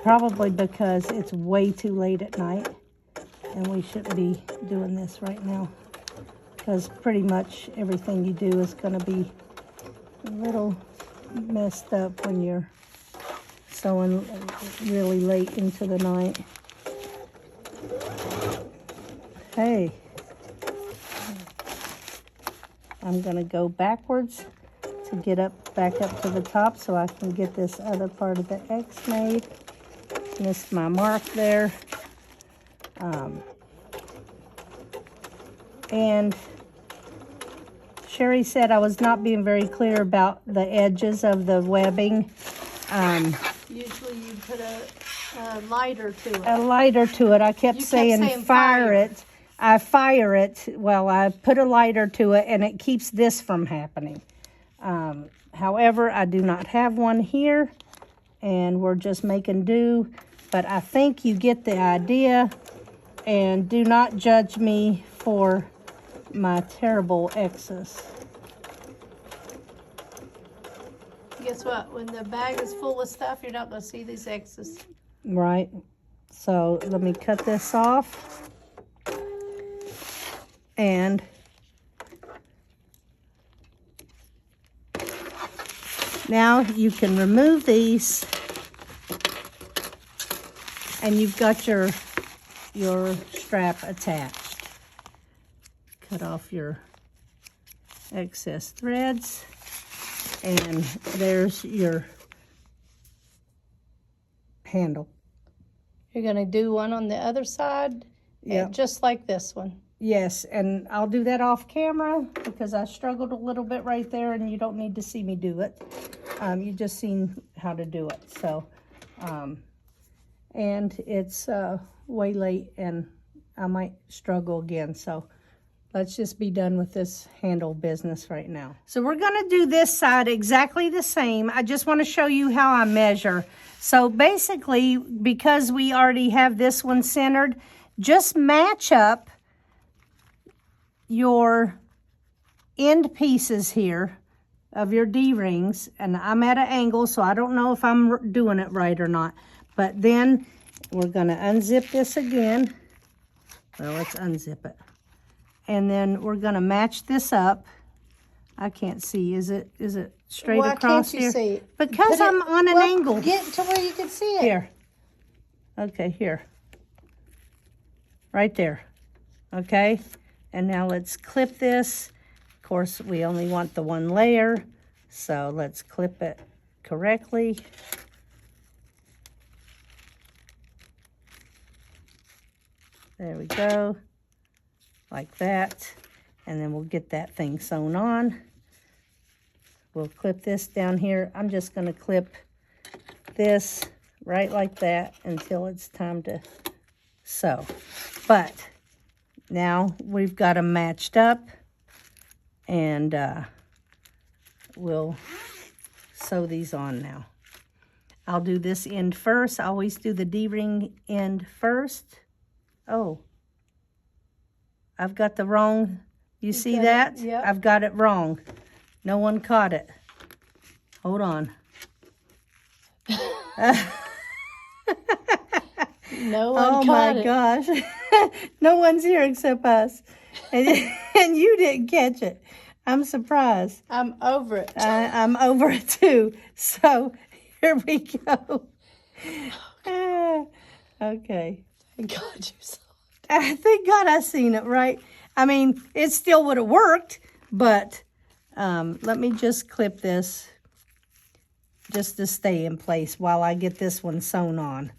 Probably because it's way too late at night and we shouldn't be doing this right now because pretty much everything you do is going to be a little messed up when you're sewing really late into the night. Okay, I'm going to go backwards to get back up to the top so I can get this other part of the X made. Missed my mark there. And Sherry said I was not being very clear about the edges of the webbing. Usually you put a lighter to it. A lighter to it. I kept saying fire it. I fire it. Well, I put a lighter to it and it keeps this from happening. However, I do not have one here and we're just making do. But I think you get the idea, and do not judge me for my terrible X's. Guess what? When the bag is full of stuff, you're not going to see these X's. Right. So let me cut this off. And now you can remove these, and you've got your strap attached. Cut off your excess threads, and there's your handle. You're gonna do one on the other side, Yep. just like this one. Yes, and I'll do that off camera because I struggled a little bit right there, and you don't need to see me do it. You just seen how to do it. So, and it's way late, and I might struggle again. So let's just be done with this handle business right now. So we're gonna do this side exactly the same. I just wanna show you how I measure. So basically, because we already have this one centered, just match up your end pieces here of your D-rings, and I'm at an angle, so I don't know if I'm doing it right or not. But then we're gonna unzip this again. Well, let's unzip it. And then we're gonna match this up. I can't see, is it straight Why across can't you here? see it? Because Put it- I'm on an well, angle. Get to where you can see it. Here. Okay, here. Right there. Okay? And now let's clip this. Of course, we only want the one layer, so let's clip it correctly. There we go. Like that. And then we'll get that thing sewn on. We'll clip this down here. I'm just going to clip this right like that until it's time to sew. But now we've got them matched up, and we'll sew these on now. I'll do this end first. I always do the D-ring end first. Oh, I've got the wrong, you see that? Yep. I've got it wrong. No one caught it. Hold on. No one Oh caught my it. gosh. No one's here except us. And you didn't catch it. I'm surprised. I'm over it. I'm over it too. So here we go. Okay. Thank God you saw it. Thank God I seen it, right? I mean, it still would have worked, but let me just clip this just to stay in place while I get this one sewn on.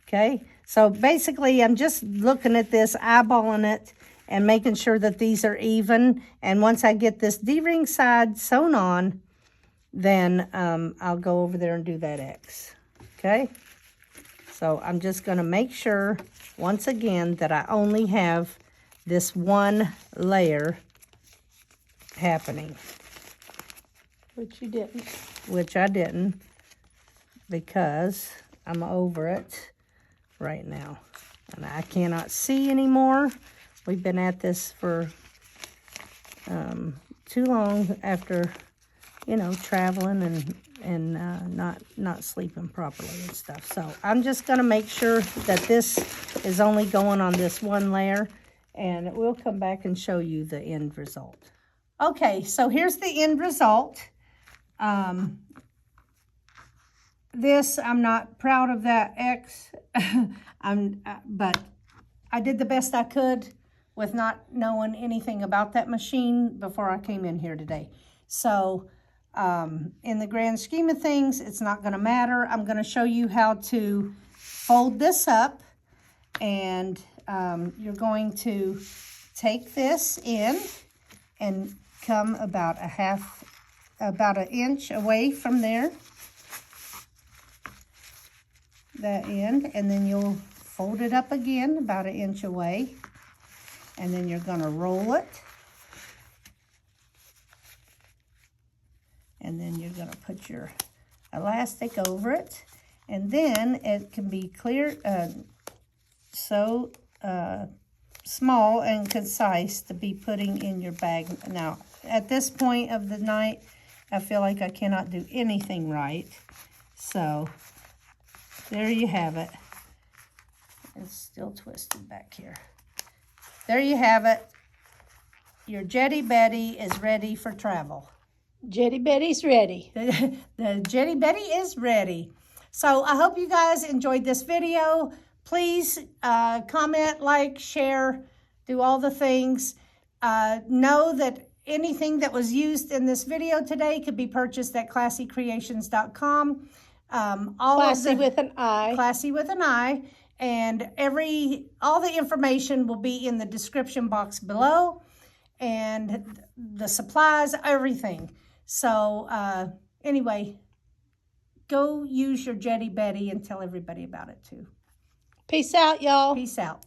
Okay? So basically, I'm just looking at this, eyeballing it, and making sure that these are even. And once I get this D-ring side sewn on, then I'll go over there and do that X. Okay? So I'm just going to make sure, once again, that I only have this one layer happening. Which you didn't. Which I didn't, because I'm over it right now. And I cannot see anymore. We've been at this for too long after, you know, traveling and not sleeping properly and stuff. So I'm just going to make sure that this is only going on this one layer, and we'll come back and show you the end result. Okay, so here's the end result. This, I'm not proud of that X, but I did the best I could with not knowing anything about that machine before I came in here today. So in the grand scheme of things, it's not going to matter. I'm going to show you how to fold this up, and you're going to take this in and come about an inch away from there, that end, and then you'll fold it up again about an inch away, and then you're going to roll it, and then you're going to put your elastic over it, and then it can be clear, so small and concise to be putting in your bag. Now, at this point of the night, I feel like I cannot do anything right, so there you have it. It's still twisted back here. There you have it. your Jetty Betty is ready for travel. Jetty Betty's ready. The Jetty Betty is ready. So I hope you guys enjoyed this video. Please comment, like, share, do all the things. Know that anything that was used in this video today could be purchased at classycreations.com. Classy with an I. Classy with an I. And all the information will be in the description box below. And the supplies, everything. So anyway, go use your Jetty Betty and tell everybody about it too. Peace out, y'all. Peace out.